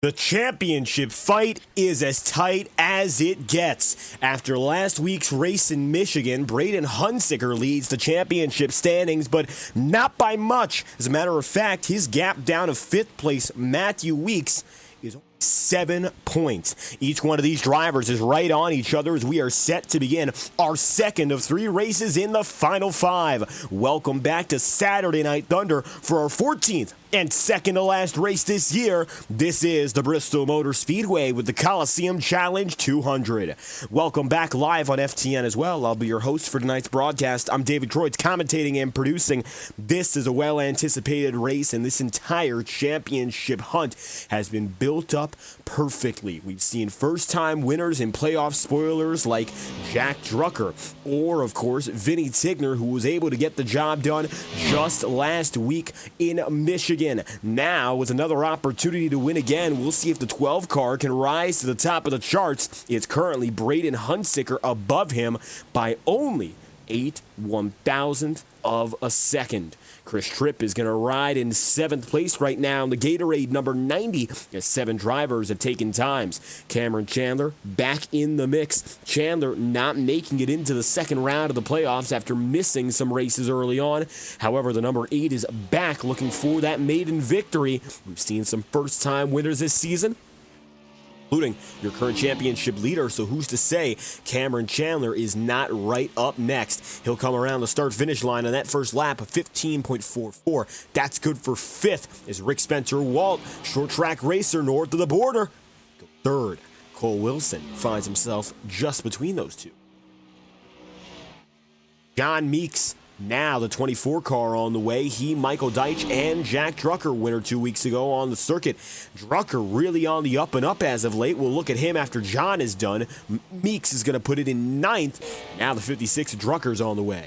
The championship fight is as tight as it gets. After last week's race in Michigan, Braden Hunsicker leads the championship standings, but not by much. As a matter of fact, his gap down to 5th place, Matthew Weeks, is only 7 points. Each one of these drivers is right on each other as we are set to begin our second of 3 races in the final 5. Welcome back to Saturday Night Thunder for our 14th and second to last race this year. This is the Bristol Motor Speedway with the Colosseum Challenge 200. Welcome back live on FTN as well. I'll be your host for tonight's broadcast. I'm David Kreutz, commentating and producing. This is a well-anticipated race, and this entire championship hunt has been built up perfectly. We've seen first-time winners in playoff spoilers like Jack Drucker, or, of course, Vinny Tigner, who was able to get the job done just last week in Michigan. Now, with another opportunity to win again, we'll see if the 12 car can rise to the top of the charts. It's currently Braden Hunsicker above him by only 8/1000th of a second. Chris Tripp is going to ride in 7th place right now in the Gatorade number 90 as 7 drivers have taken times. Cameron Chandler back in the mix. Chandler not making it into the second round of the playoffs after missing some races early on. However, the number 8 is back looking for that maiden victory. We've seen some first-time winners this season, including your current championship leader, so who's to say Cameron Chandler is not right up next? He'll come around the start-finish line on that first lap of 15.44. That's good for 5th as Rick Spencer Walt, short track racer north of the border, go 3rd. Cole Wilson finds himself just between those two. John Meeks, now the 24 car on the way. He, Michael Deitch, and Jack Drucker, winner 2 weeks ago on the circuit. Drucker really on the up and up as of late. We'll look at him after John is done. Meeks is going to put it in 9th. Now the 56 Drucker's on the way.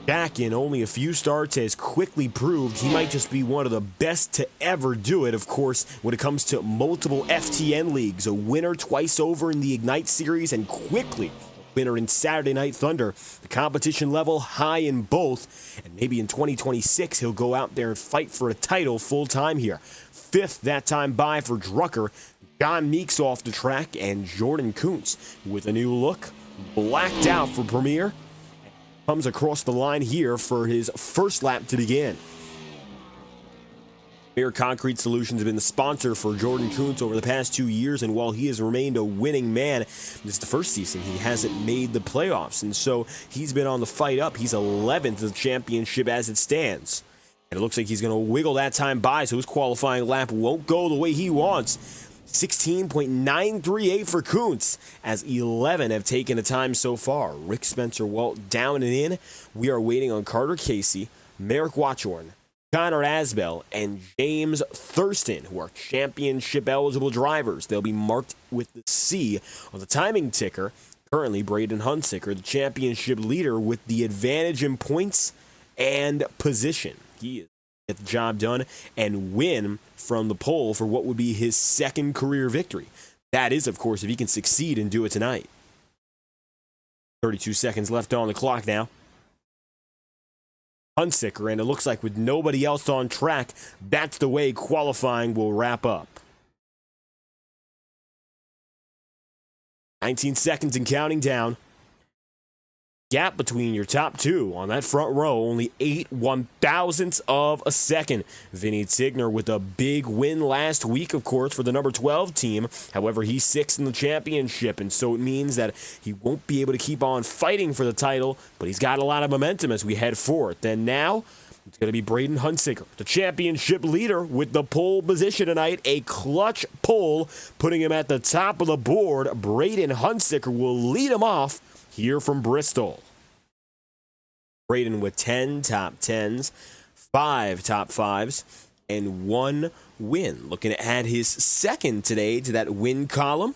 Jack, in only a few starts, has quickly proved he might just be one of the best to ever do it. Of course, when it comes to multiple FTN leagues, a winner twice over in the Ignite series, and quickly winner in Saturday Night Thunder. The competition level high in both, and maybe in 2026 he'll go out there and fight for a title full-time here. 5th that time by for Drucker. John Meeks off the track, and Jordan Kuntz with a new look, blacked out for Premier, comes across the line here for his first lap to begin. Premier Concrete Solutions have been the sponsor for Jordan Kuntz over the past 2 years, and while he has remained a winning man, this is the first season he hasn't made the playoffs, and so he's been on the fight up. He's 11th in the championship as it stands, and it looks like he's going to wiggle that time by, so his qualifying lap won't go the way he wants. 16.938 for Kuntz, as 11 have taken a time so far. Rick Spencer Walt down and in. We are waiting on Carter Casey, Merrick Watchorn, Connor Asbell, and James Thurston, who are championship-eligible drivers. They'll be marked with the C on the timing ticker. Currently, Braden Hunsicker, the championship leader, with the advantage in points and position. He is get the job done and win from the pole for what would be his 2nd career victory. That is, of course, if he can succeed and do it tonight. 32 seconds left on the clock now. Hunsicker, and it looks like with nobody else on track, that's the way qualifying will wrap up. 19 seconds and counting down. Gap between your top 2 on that front row, only 8/1000ths of a second. Vinny Tigner with a big win last week, of course, for the number 12 team. However, he's 6th in the championship, and so it means that he won't be able to keep on fighting for the title, but he's got a lot of momentum as we head forward. Then now, it's going to be Braden Hunsicker, the championship leader, with the pole position tonight. A clutch pole, putting him at the top of the board. Braden Hunsicker will lead him off here from Bristol. Braden with 10 top 10s, 5 top 5s, and 1 win. Looking to add his 2nd today to that win column.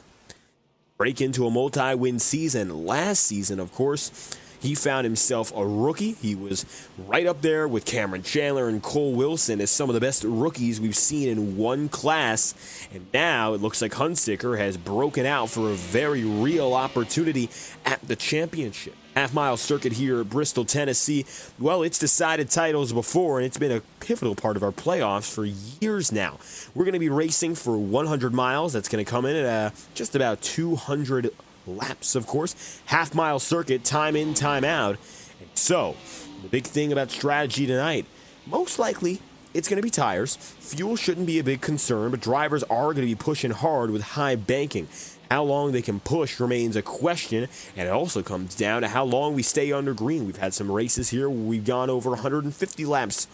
Break into a multi-win season. Last season, of course, he found himself a rookie. He was right up there with Cameron Chandler and Cole Wilson as some of the best rookies we've seen in one class. And now it looks like Hunsicker has broken out for a very real opportunity at the championship. half-mile circuit here at Bristol, Tennessee. Well, it's decided titles before, and it's been a pivotal part of our playoffs for years now. We're going to be racing for 100 miles. That's going to come in at just about 200 laps, of course. Half-mile circuit, time in, time out. And so, the big thing about strategy tonight, most likely, it's going to be tires. Fuel shouldn't be a big concern, but drivers are going to be pushing hard with high banking. How long they can push remains a question, and it also comes down to how long we stay under green. We've had some races here where we've gone over 150 laps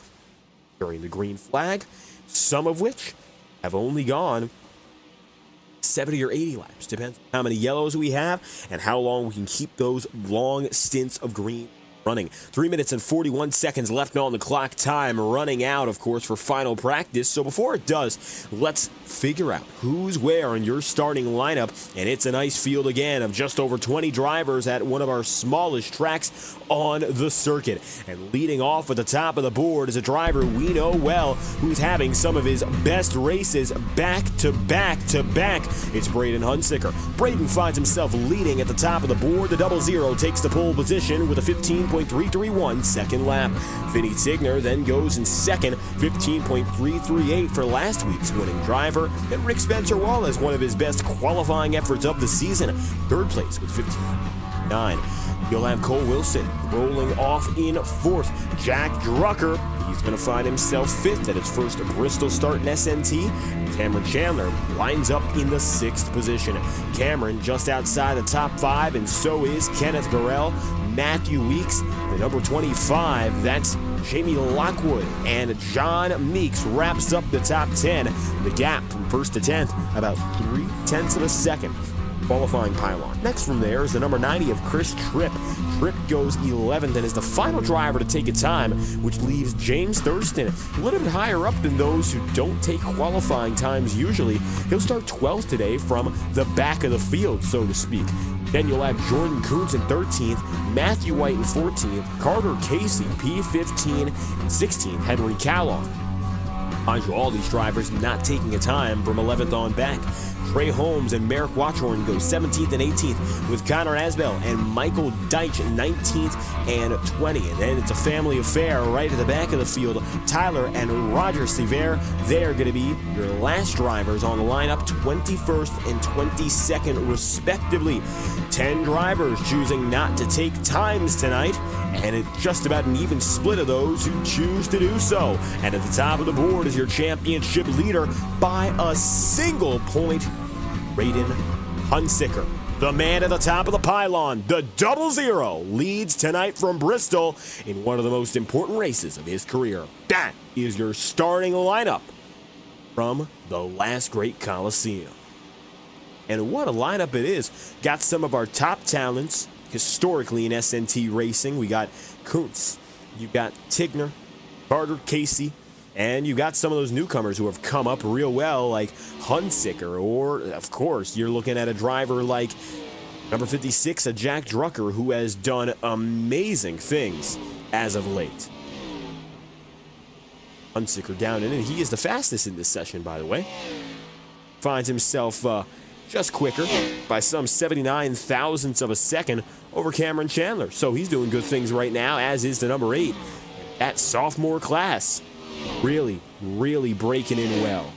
during the green flag, some of which have only gone 70 or 80 laps. Depends on how many yellows we have and how long we can keep those long stints of green running. 3 minutes and 41 seconds left on the clock. Time running out, of course, for final practice. So before it does, let's figure out who's where in your starting lineup. And it's a nice field again of just over 20 drivers at one of our smallest tracks on the circuit. And leading off at the top of the board is a driver we know well who's having some of his best races back to back to back. It's Braden Hunsicker. Braden finds himself leading at the top of the board. The 00 takes the pole position with a 15.331 second lap. Vinny Tigner then goes in second, 15.338 for last week's winning driver. And Rick Spencer Wallace, one of his best qualifying efforts of the season, third place with 15.9. You'll have Cole Wilson rolling off in fourth. Jack Drucker, he's going to find himself fifth at his first Bristol start in SNT. Cameron Chandler lines up in the sixth position. Cameron just outside the top five, and so is Kenneth Gorell. Matthew Weeks, the number 25, that's Jamie Lockwood, and John Meeks wraps up the top 10. The gap from first to 10th, about 0.3 of a second. Qualifying pylon. Next from there is the number 90 of Chris Tripp. Tripp goes 11th and is the final driver to take a time, which leaves James Thurston a little bit higher up than those who don't take qualifying times usually. He'll start 12th today from the back of the field, so to speak. Then you'll have Jordan Coons in 13th, Matthew White in 14th, Carter Casey, P15, and 16th, Henry Caloff. Mind you, all these drivers not taking a time from 11th on back. Trey Holmes and Merrick Watchorn go 17th and 18th, with Connor Asbell and Michael Deitch 19th and 20th. And then it's a family affair right at the back of the field. Tyler and Roger Sever, they're going to be your last drivers on the lineup, 21st and 22nd respectively. 10 drivers choosing not to take times tonight, and it's just about an even split of those who choose to do so. And at the top of the board is your championship leader by a single point, Braden Hunsicker. The man at the top of the pylon, the 00, leads tonight from Bristol in one of the most important races of his career. That is your starting lineup from the last great Coliseum. And what a lineup it is. Got some of our top talents historically in SNT racing. We got Kuntz, you got Tigner, Carter Casey, and you got some of those newcomers who have come up real well, like Hunsicker, or, of course, you're looking at a driver like number 56, a Jack Drucker, who has done amazing things as of late. Hunsicker down in, and he is the fastest in this session, by the way. Finds himself just quicker by some 79 thousandths of a second over Cameron Chandler. So he's doing good things right now, as is the number 8. That sophomore class really breaking in well.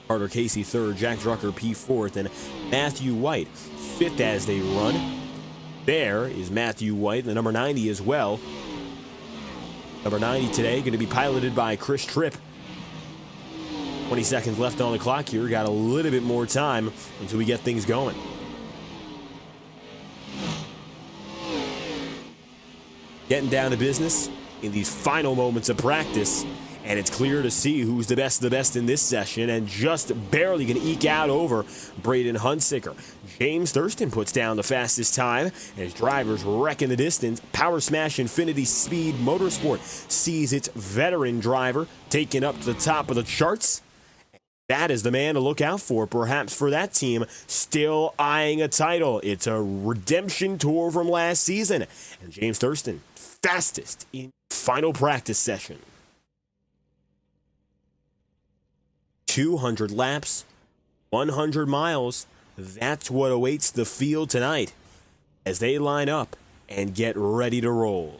Carter Casey third, Jack Drucker P4th, and Matthew White 5th as they run. There is Matthew White, the number 90 as well. Number 90 today going to be piloted by Chris Tripp. 20 seconds left on the clock here. Got a little bit more time until we get things going. Getting down to business in these final moments of practice, and it's clear to see who's the best of the best in this session, and just barely going to eke out over Braden Hunsicker. James Thurston puts down the fastest time, and his drivers wrecking the distance. Power Smash Infinity Speed Motorsport sees its veteran driver taken up to the top of the charts. That is the man to look out for, perhaps for that team still eyeing a title. It's a redemption tour from last season, and James Thurston, fastest in final practice session. 200 laps, 100 miles. That's what awaits the field tonight. as they line up and get ready to roll.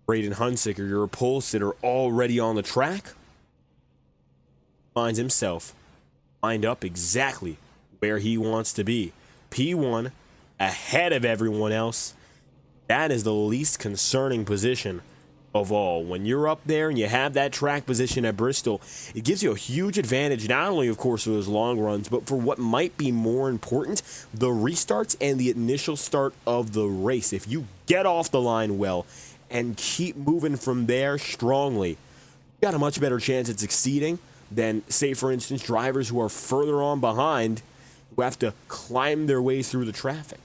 Braden Hunsicker, your pole sitter, already on the track, finds himself lined up exactly where he wants to be. P1 ahead of everyone else. That is the least concerning position of all. When you're up there and you have that track position at Bristol, it gives you a huge advantage, not only, of course, for those long runs, but for what might be more important, the restarts and the initial start of the race. If you get off the line well and keep moving from there strongly, you got a much better chance at succeeding than, say, for instance, drivers who are further on behind who have to climb their way through the traffic.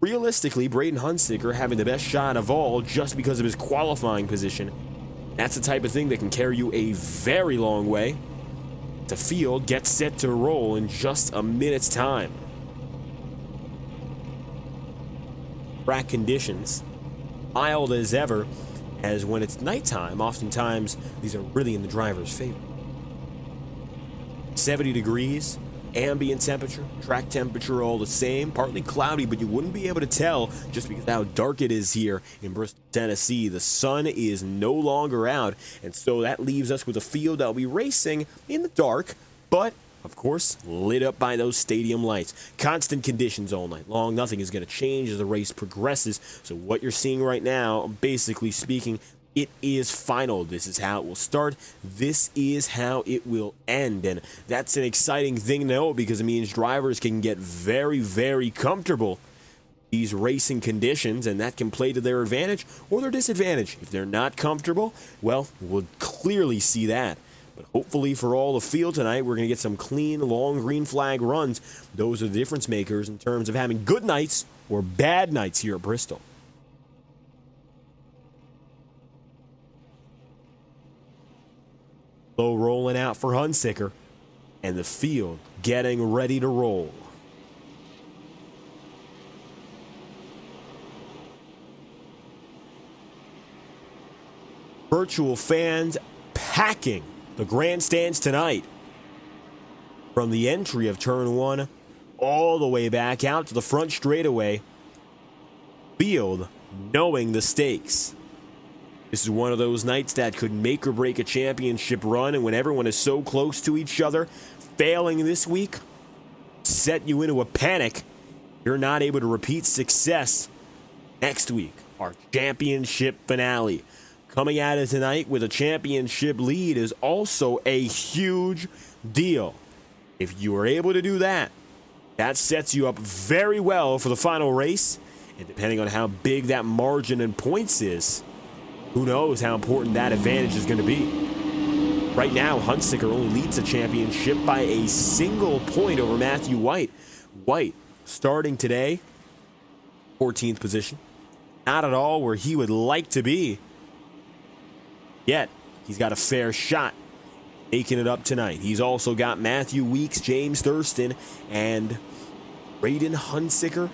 Realistically, Braden Hunsicker having the best shot of all just because of his qualifying position. That's the type of thing that can carry you a very long way. The field gets set to roll in just a minute's time. Track conditions mild as ever, as when it's nighttime, oftentimes these are really in the driver's favor. 70 degrees, ambient temperature, track temperature all the same, partly cloudy, but you wouldn't be able to tell just because of how dark it is here in Bristol, Tennessee. The sun is no longer out, and so that leaves us with a field that'll be racing in the dark, but of course, lit up by those stadium lights. Constant conditions all night long. Nothing is going to change as the race progresses. So what you're seeing right now, basically speaking, it is final. This is how it will start. This is how it will end. And that's an exciting thing to know because it means drivers can get very, very comfortable these racing conditions, and that can play to their advantage or their disadvantage. If they're not comfortable, well, we'll clearly see that. But hopefully for all the field tonight, we're going to get some clean, long green flag runs. Those are the difference makers in terms of having good nights or bad nights here at Bristol. Low rolling out for Hunsicker, and the field getting ready to roll. Virtual fans packing the grandstands tonight, from the entry of turn one all the way back out to the front straightaway. Field knowing the stakes. This is one of those nights that could make or break a championship run, and when everyone is so close to each other, failing this week set you into a panic. You're not able to repeat success next week, our championship finale. Coming at it tonight with a championship lead is also a huge deal. If you are able to do that, that sets you up very well for the final race. And depending on how big that margin in points is, who knows how important that advantage is going to be. Right now, Hunsicker only leads the championship by a single point over Matthew White. White, starting today, 14th position. Not at all where he would like to be. Yet, he's got a fair shot making it up tonight. He's also got Matthew Weeks, James Thurston, and Braden Hunsicker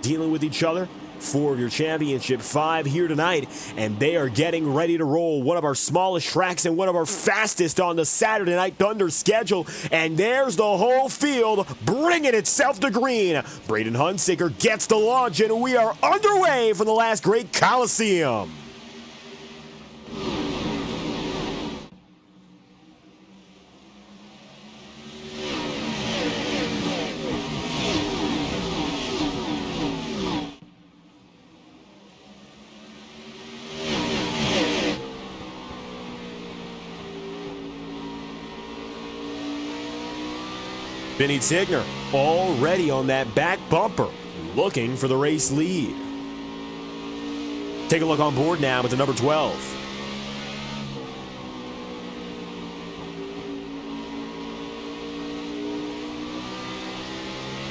dealing with each other for your championship 5 here tonight, and they are getting ready to roll. One of our smallest tracks and one of our fastest on the Saturday Night Thunder schedule, and there's the whole field bringing itself to green. Braden Hunsicker gets the launch, and we are underway for the last great Coliseum. Vinny Tigner already on that back bumper, looking for the race lead. Take a look on board now with the number 12.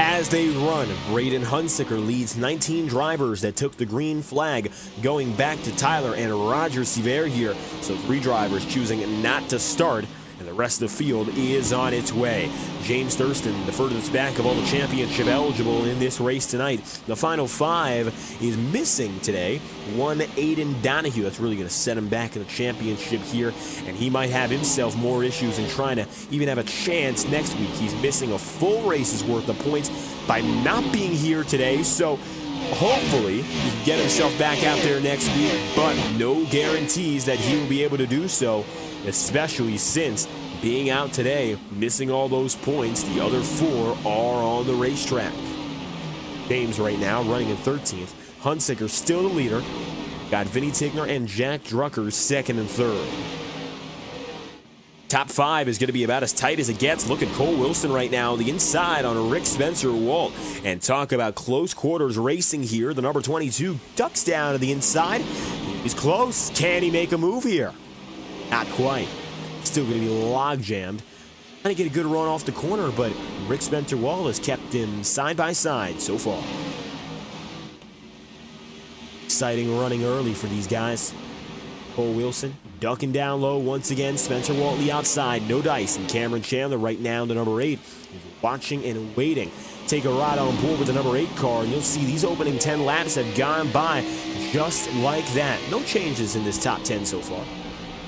As they run, Braden Hunsicker leads 19 drivers that took the green flag, going back to Tyler and Roger Sevier here. So 3 drivers choosing not to start. And and the rest of the field is on its way. James Thurston, the furthest back of all the championship eligible in this race tonight. The final 5 is missing today. One, Aiden Donahue. That's really going to set him back in the championship here, and he might have himself more issues in trying to even have a chance next week. He's missing a full race's worth of points by not being here today, so hopefully he can get himself back out there next week, but no guarantees that he will be able to do so, especially since being out today, missing all those points, the other 4 are on the racetrack. James right now running in 13th. Hunsicker still the leader. Got Vinny Tigner and Jack Drucker 2nd and 3rd. Top 5 is going to be about as tight as it gets. Look at Cole Wilson right now on the inside on a Rick Spencer Walt. And talk about close quarters racing here. The number 22 ducks down to the inside. He's close. Can he make a move here? Not quite. Still going to be log jammed. Trying to get a good run off the corner, but Rick Spencer Walt has kept him side by side so far. Exciting running early for these guys. Cole Wilson ducking down low once again. Spencer Waltley outside, no dice. And Cameron Chandler right now, the number 8, is watching and waiting. Take a ride on board with the number 8 car, and you'll see these opening 10 laps have gone by just like that. No changes in this top 10 so far.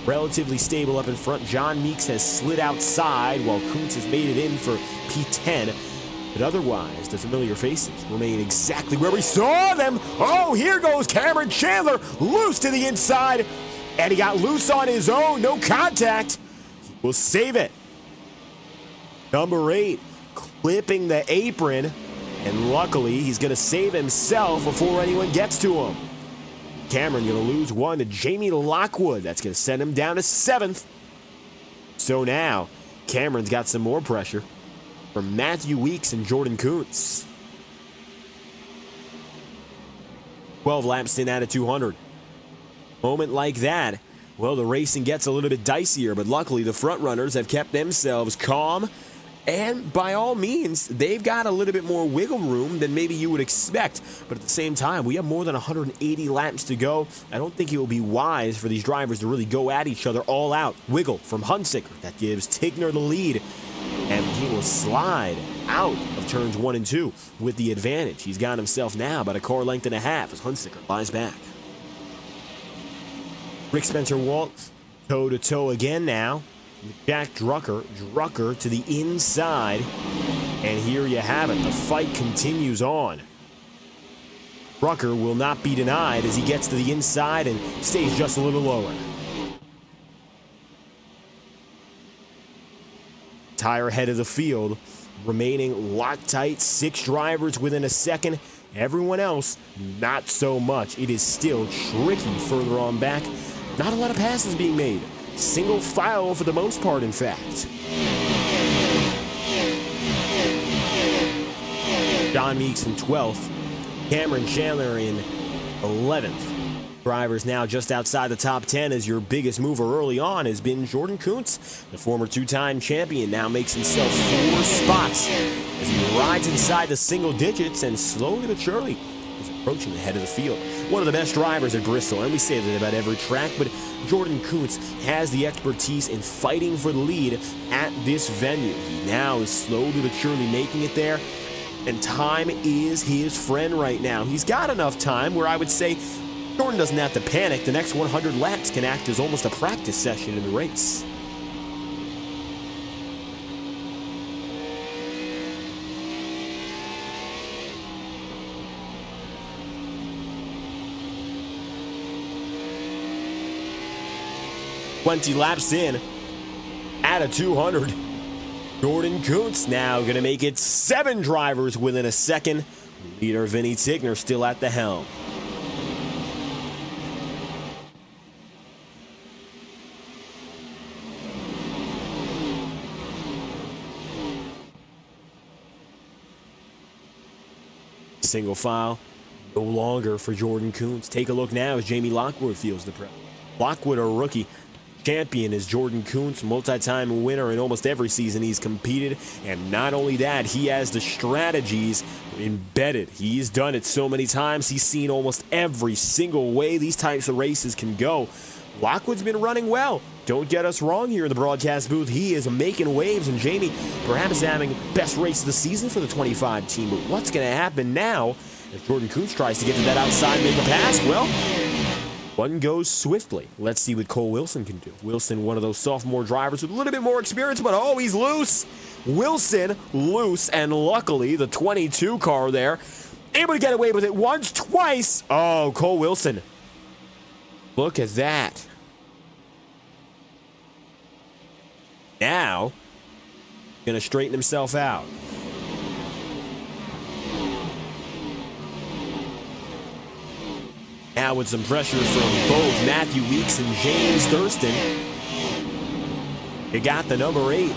Relatively stable up in front. John Meeks has slid outside while Kuntz has made it in for P10. But otherwise, the familiar faces remain exactly where we saw them. Oh, here goes Cameron Chandler, loose to the inside. And he got loose on his own, no contact. We'll save it. Number 8, clipping the apron. And luckily, he's going to save himself before anyone gets to him. Cameron going to lose 1 to Jamie Lockwood. That's going to send him down to 7th. So now, Cameron's got some more pressure from Matthew Weeks and Jordan Kuntz. 12 laps in out of 200. Moment like that, well, the racing gets a little bit dicier, but luckily the front runners have kept themselves calm, and by all means, they've got a little bit more wiggle room than maybe you would expect. But at the same time, we have more than 180 laps to go. I don't think it will be wise for these drivers to really go at each other all out. Wiggle from Hunsicker. That gives Tigner the lead, and he will slide out of turns 1 and 2 with the advantage. He's got himself now about a car length and a half as Hunsicker lies back. Rick Spencer Walt toe-to-toe again now. Jack Drucker. Drucker to the inside. And here you have it. The fight continues on. Drucker will not be denied as he gets to the inside and stays just a little lower. Entire head of the field remaining locked tight. 6 drivers within a second. Everyone else, not so much. It is still tricky further on back. Not a lot of passes being made. Single file for the most part, in fact. John Meeks in 12th. Cameron Chandler in 11th. Drivers now just outside the top 10 as your biggest mover early on has been Jordan Kuntz. The former 2-time champion now makes himself 4 spots as he rides inside the single digits and slowly but surely is approaching the head of the field. One of the best drivers at Bristol, and we say that about every track, but Jordan Kuntz has the expertise in fighting for the lead at this venue. He now is slowly but surely making it there, and time is his friend right now. He's got enough time where I would say Jordan doesn't have to panic. The next 100 laps can act as almost a practice session in the race. Twenty laps in, out of 200. Jordan Kuntz now going to make it 7 drivers within a second. Leader Vinny Tigner still at the helm. Single file, no longer for Jordan Kuntz. Take a look now as Jamie Lockwood feels the pressure. Lockwood, a rookie. Champion is Jordan Kuntz, multi-time winner in almost every season he's competed. And not only that, he has the strategies embedded. He's done it so many times. He's seen almost every single way these types of races can go. Lockwood's been running well. Don't get us wrong here in the broadcast booth. He is making waves, and Jamie perhaps having best race of the season for the 25 team. But what's going to happen now if Jordan Kuntz tries to get to that outside, make a pass? Well, one goes swiftly. Let's see what Cole Wilson can do. Wilson, one of those sophomore drivers with a little bit more experience, but oh, he's loose. Wilson loose, and luckily the 22 car there able to get away with it once, twice. Oh, Cole Wilson. Look at that. Now, going to straighten himself out. Now with some pressure from both Matthew Weeks and James Thurston. You got the number 8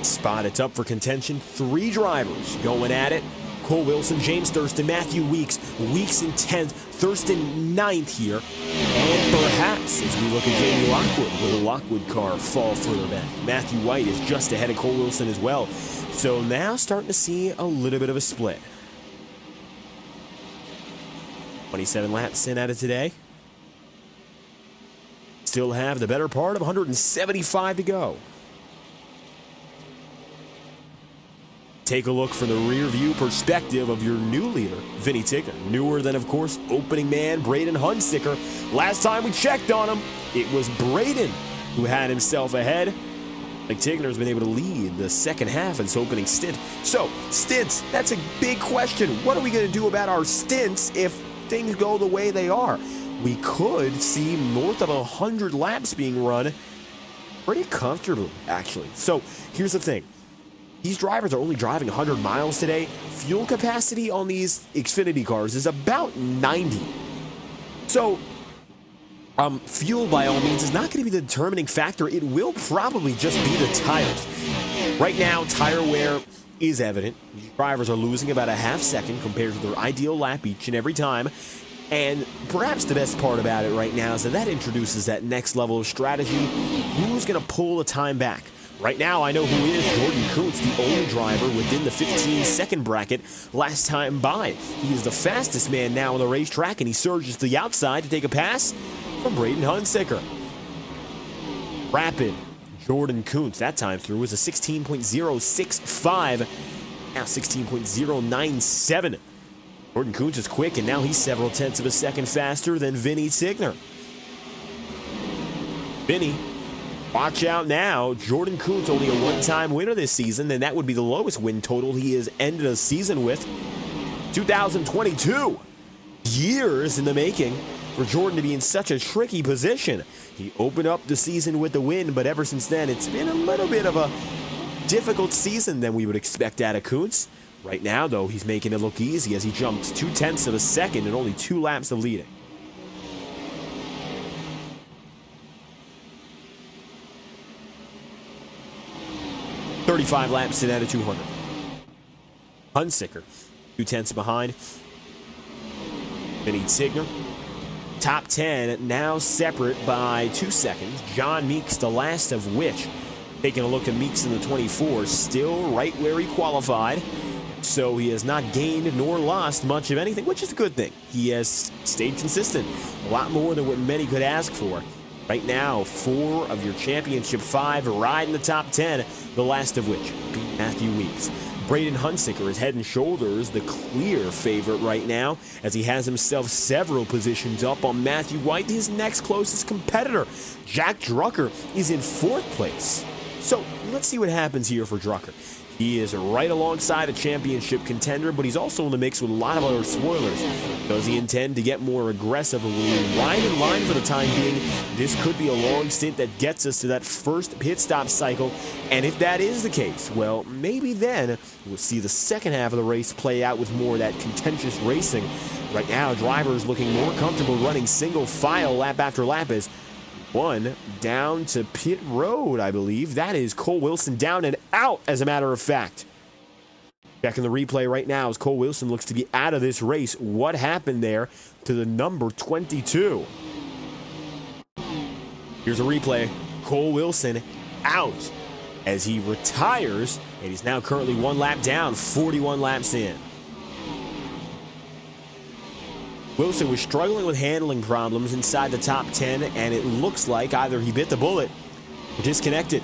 spot. It's up for contention. 3 drivers going at it. Cole Wilson, James Thurston, Matthew Weeks. Weeks in 10th, Thurston 9th here. And perhaps, as we look at Jamie Lockwood, will the Lockwood car fall further back? Matthew White is just ahead of Cole Wilson as well. So now starting to see a little bit of a split. 27 laps in at it today. Still have the better part of 175 to go. Take a look from the rear view perspective of your new leader, Vinny Tigner. Newer than, of course, opening man Braden Hunsicker. Last time we checked on him, it was Braden who had himself ahead. Like Tigner's been able to lead the second half of his opening stint. So, stints, that's a big question. What are we going to do about our stints if things go the way they are? We could see north of 100 laps being run pretty comfortably, actually. So, here's the thing. These drivers are only driving 100 miles today. Fuel capacity on these Xfinity cars is about 90. So, fuel, by all means, is not going to be the determining factor. It will probably just be the tires. Right now, tire wear is evident. These drivers are losing about a half second compared to their ideal lap each and every time. And perhaps the best part about it right now is that introduces that next level of strategy. Who's going to pull the time back? Right now, I know who is. Jordan Kuntz, the only driver within the 15-second bracket last time by. He is the fastest man now on the racetrack, and he surges to the outside to take a pass from Braden Hunsicker. Rapid Jordan Kuntz, that time through, was a 16.065, now 16.097. Jordan Kuntz is quick, and now he's several tenths of a second faster than Vinny Tigner. Vinny, watch out now. Jordan Kuntz only a one-time winner this season, and that would be the lowest win total he has ended a season with. 2022. Years in the making for Jordan to be in such a tricky position. He opened up the season with the win, but ever since then, it's been a little bit of a difficult season than we would expect out of Kuntz. Right now, though, he's making it look easy as he jumps 2/10 of a second in only 2 laps of leading. .35 laps in out of 200. Hunsicker, 2/10 behind. Vinny Tigner, top 10, now separate by 2 seconds. John Meeks, the last of which, taking a look at Meeks in the 24, still right where he qualified. So he has not gained nor lost much of anything, which is a good thing. He has stayed consistent, a lot more than what many could ask for. Right now, 4 of your championship 5 ride in the top 10, the last of which beat Matthew Weeks. Braden Hunsicker is head and shoulders the clear favorite right now, as he has himself several positions up on Matthew White, his next closest competitor. Jack Drucker is in 4th place. So let's see what happens here for Drucker. He is right alongside a championship contender, but he's also in the mix with a lot of other spoilers. Does he intend to get more aggressive, or will he ride in line for the time being? This could be a long stint that gets us to that first pit stop cycle, and if that is the case, well, maybe then we'll see the second half of the race play out with more of that contentious racing. Right now, drivers looking more comfortable running single file lap after lap as one down to pit road, I believe. That is Cole Wilson down and out, as a matter of fact. Checking the replay right now as Cole Wilson looks to be out of this race. What happened there to the number 22? Here's a replay. Cole Wilson out as he retires, and he's now currently 1 lap down, 41 laps in. Wilson was struggling with handling problems inside the top 10, and it looks like either he bit the bullet or disconnected.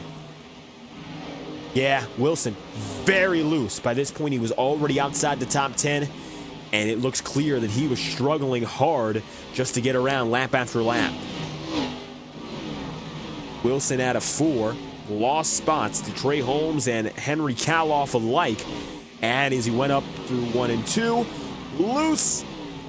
Yeah, Wilson, very loose. By this point, he was already outside the top 10, and it looks clear that he was struggling hard just to get around lap after lap. Wilson out of 4, lost spots to Trey Holmes and Henry Kaloff alike. And as he went up through 1 and 2, loose,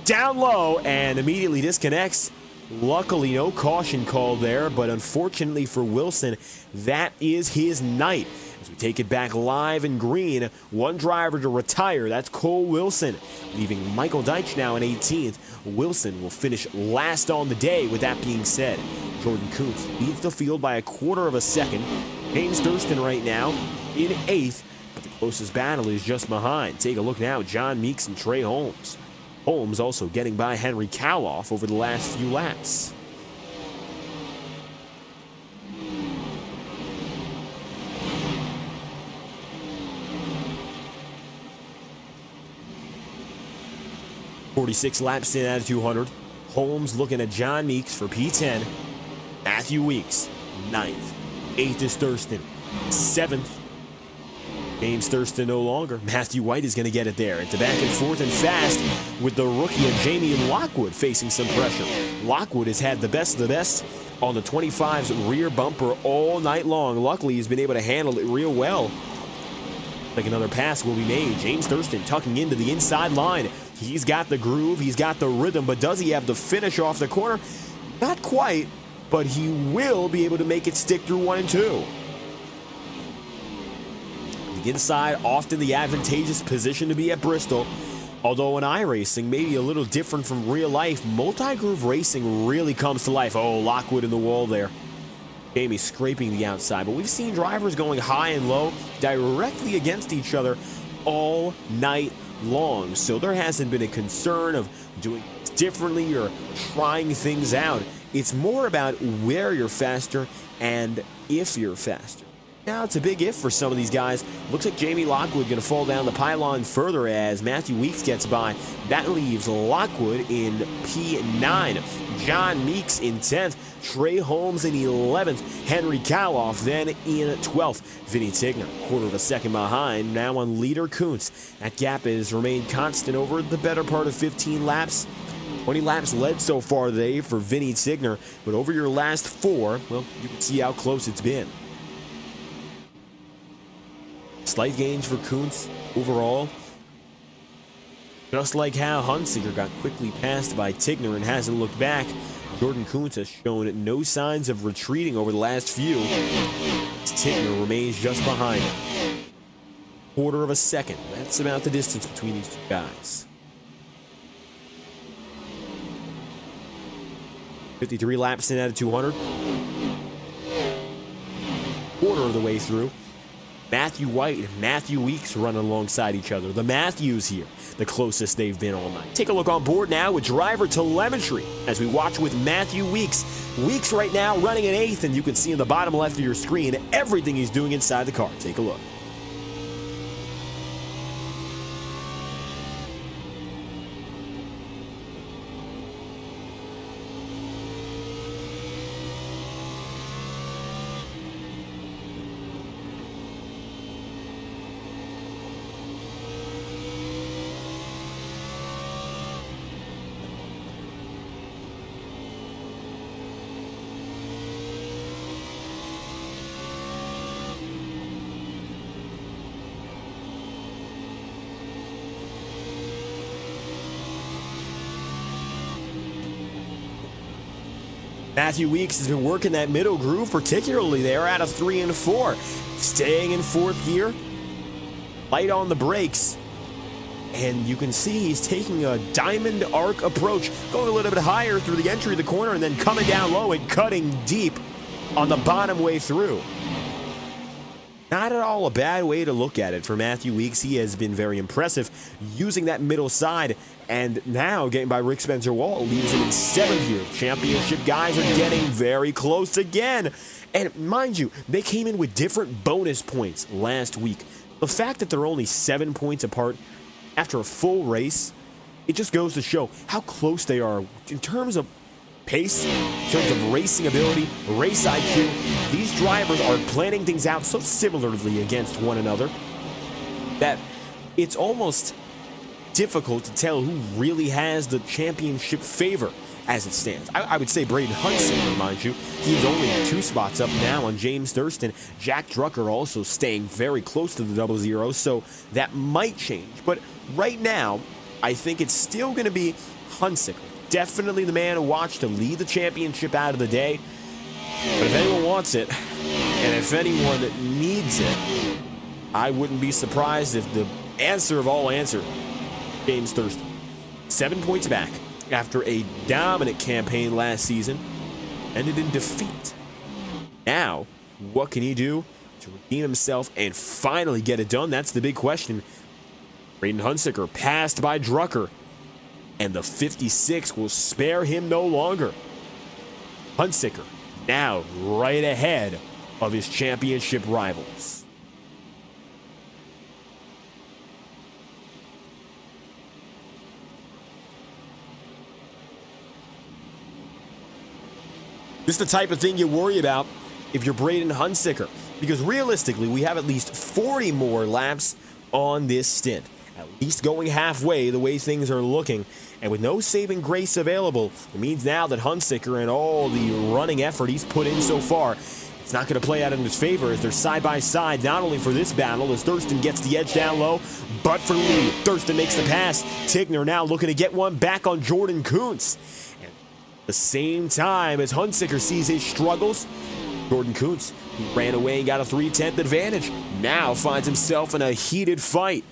down low, and immediately disconnects. Luckily, no caution called there, but unfortunately for Wilson, that is his night. As we take it back live in green, one driver to retire, that's Cole Wilson, leaving Michael Deitch now in 18th. Wilson will finish last on the day. With that being said, Jordan Kuntz leads the field by 1/4 of a second. James Thurston right now in 8th, but the closest battle is just behind. Take a look now at John Meeks and Trey Holmes. Holmes also getting by Henry Kaloff over the last few laps. .46 laps in out of 200. Holmes looking at John Meeks for P10. Matthew Weeks, 9th. 8th is Thurston. 7th. James Thurston no longer. Matthew White is going to get it there. It's a back and forth and fast with the rookie of Jamie Lockwood facing some pressure. Lockwood has had the best of the best on the 25's rear bumper all night long. Luckily, he's been able to handle it real well. Like another pass will be made. James Thurston tucking into the inside line. He's got the groove, he's got the rhythm, but does he have the finish off the corner? Not quite, but he will be able to make it stick through 1 and 2. The inside, often the advantageous position to be at Bristol. Although in iRacing, maybe a little different from real life, multi-groove racing really comes to life. Oh, Lockwood in the wall there. Jamie scraping the outside, but we've seen drivers going high and low directly against each other all night long, so there hasn't been a concern of doing things differently or trying things out. It's more about where you're faster and if you're faster. Now it's a big if for some of these guys. Looks like Jamie Lockwood going to fall down the pylon further as Matthew Weeks gets by. That leaves Lockwood in P9, John Meeks in 10th, Trey Holmes in 11th, Henry Kaloff then in 12th. Vinny Tigner, 1/4 of a second behind, now on leader Kuntz. That gap has remained constant over the better part of 15 laps. 20 laps led so far today for Vinny Tigner, but over your last 4, well, you can see how close it's been. Slight gains for Kuntz overall. Just like how Hunsinger got quickly passed by Tigner and hasn't looked back, Jordan Kuntz has shown no signs of retreating over the last few. Tigner remains just behind him. 1/4 of a second. That's about the distance between these two guys. 53 laps in out of 200. 1/4 of the way through. Matthew White and Matthew Weeks running alongside each other. The Matthews here, the closest they've been all night. Take a look on board now with driver telemetry as we watch with Matthew Weeks. Weeks right now running in 8th, and you can see in the bottom left of your screen everything he's doing inside the car. Take a look. Matthew Weeks has been working that middle groove, particularly there out of 3 and 4. Staying in 4th gear, light on the brakes, and you can see he's taking a diamond arc approach, going a little bit higher through the entry of the corner and then coming down low and cutting deep on the bottom way through. Not at all a bad way to look at it for Matthew Weeks. He has been very impressive using that middle side, and now getting by Rick Spencer Walt leaves him in 7th here. Championship guys are getting very close again. And mind you, they came in with different bonus points last week. The fact that they're only 7 points apart after a full race it just goes to show how close they are in terms of pace, in terms of racing ability, race IQ. These drivers are planning things out so similarly against one another that it's almost difficult to tell who really has the championship favor as it stands. I would say Braden Hunsinger, mind you. He's only 2 spots up now on James Thurston. Jack Drucker also staying very close to the 00, so that might change. But right now, I think it's still going to be Hunsinger. Definitely the man to watch to lead the championship out of the day. But if anyone wants it, and if anyone needs it, I wouldn't be surprised if the answer of all answers, James Thurston. 7 points back after a dominant campaign last season, ended in defeat. Now, what can he do to redeem himself and finally get it done? That's the big question. Braden Hunsinger passed by Drucker, and the 56 will spare him no longer. Hunsinger now right ahead of his championship rivals. This is the type of thing you worry about if you're Braden Hunsinger, because realistically, we have at least 40 more laps on this stint. At least going halfway the way things are looking. And with no saving grace available, it means now that Hunsinger and all the running effort he's put in so far, it's not going to play out in his favor as they're side by side, not only for this battle as Thurston gets the edge down low, but for the lead. Thurston makes the pass. Tigner now looking to get one back on Jordan Kuntz. And at the same time as Hunsinger sees his struggles, Jordan Kuntz, who ran away and got a 3/10 advantage, now finds himself in a heated fight.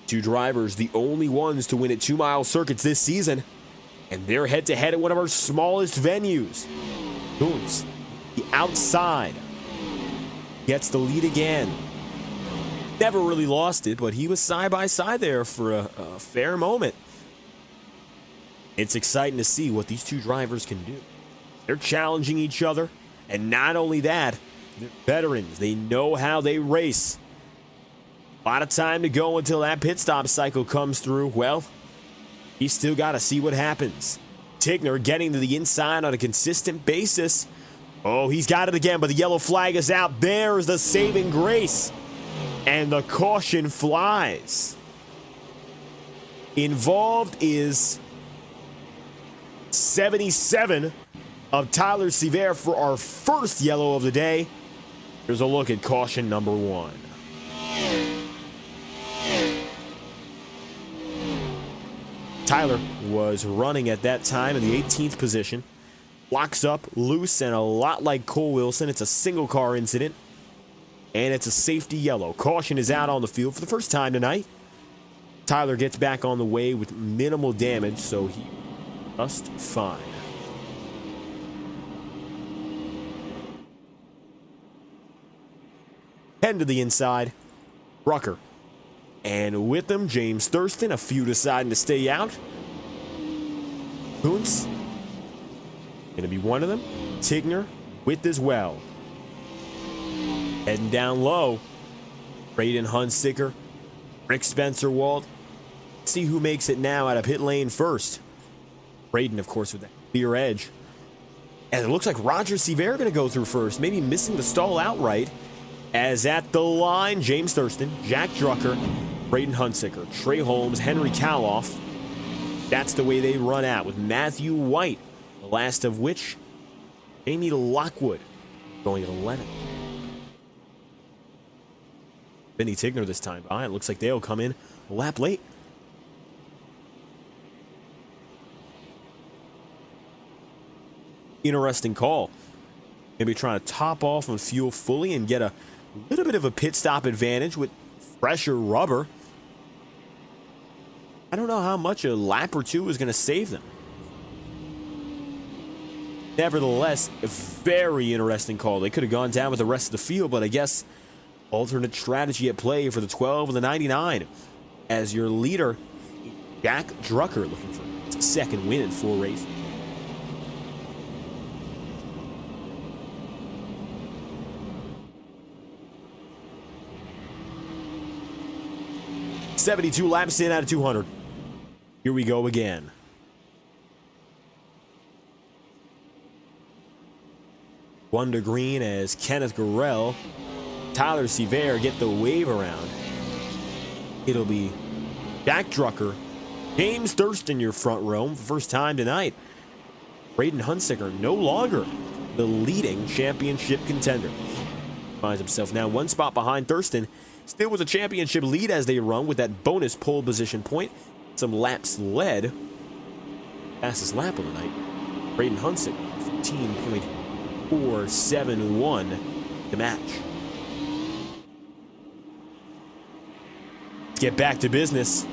Two drivers, the only ones to win at 2-mile circuits this season, and they're head-to-head at one of our smallest venues. Kuntz, the outside, gets the lead again. Never really lost it, but he was side by side there for a fair moment. It's exciting to see what these two drivers can do. They're challenging each other, and not only that, they're veterans. They know how they race. A lot of time to go until that pit stop cycle comes through. Well, he's still got to see what happens. Tigner getting to the inside on a consistent basis. Oh, he's got it again, but the yellow flag is out. There's the saving grace. And the caution flies. Involved is 77 of Tyler Sevier for our first yellow of the day. Here's a look at caution number 1. Tyler was running at that time in the 18th position. Locks up, loose, and a lot like Cole Wilson. It's a single car incident, and it's a safety yellow. Caution is out on the field for the first time tonight. Tyler gets back on the way with minimal damage, so he just fine. Heading to the inside, Rucker. And with them, James Thurston, a few deciding to stay out. Kuntz, going to be one of them. Tigner with as well. Heading down low, Braden Hunsinger, Rick Spencer-Walt. See who makes it now out of pit lane first. Braden, of course, with that clear edge. And it looks like Roger Sevier going to go through first, maybe missing the stall outright. As at the line, James Thurston, Jack Drucker, Braden Hunsinger, Trey Holmes, Henry Kaloff. That's the way they run out, with Matthew White, the last of which, Jamie Lockwood, going at 11. Benny Tigner this time by. It looks like they'll come in a lap late. Interesting call. Maybe trying to top off and fuel fully and get a little bit of a pit stop advantage with fresher rubber. I don't know how much a lap or two is going to save them. Nevertheless, a very interesting call. They could have gone down with the rest of the field, but I guess alternate strategy at play for the 12 and the 99. As your leader, Jack Drucker, looking for his second win in 4 races. 72 laps in out of 200. Here we go again. One to green as Kenneth Gurrell, Tyler Sevier get the wave around. It'll be Jack Drucker, James Thurston, your front row for the first time tonight. Braden Hunsicker no longer the leading championship contender. Finds himself now one spot behind Thurston. Still with a championship lead as they run with that bonus pole position point. Some laps led. Fastest lap of the night. Braden Hunsicker, 15.471 to match. Let's get back to business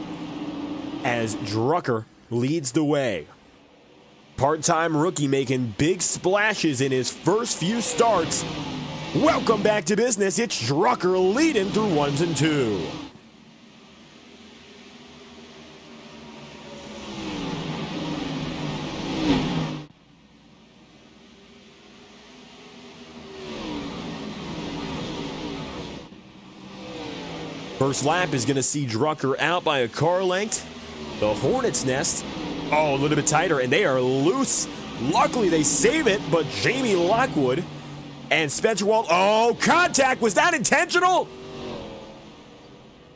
as Drucker leads the way. Part-time rookie making big splashes in his first few starts. Welcome back to business. It's Drucker leading through ones and two. First lap is going to see Drucker out by a car length. The Hornet's Nest, oh, a little bit tighter, and they are loose. Luckily, they save it, but Jamie Lockwood and Spencer Walt, oh, contact. Was that intentional?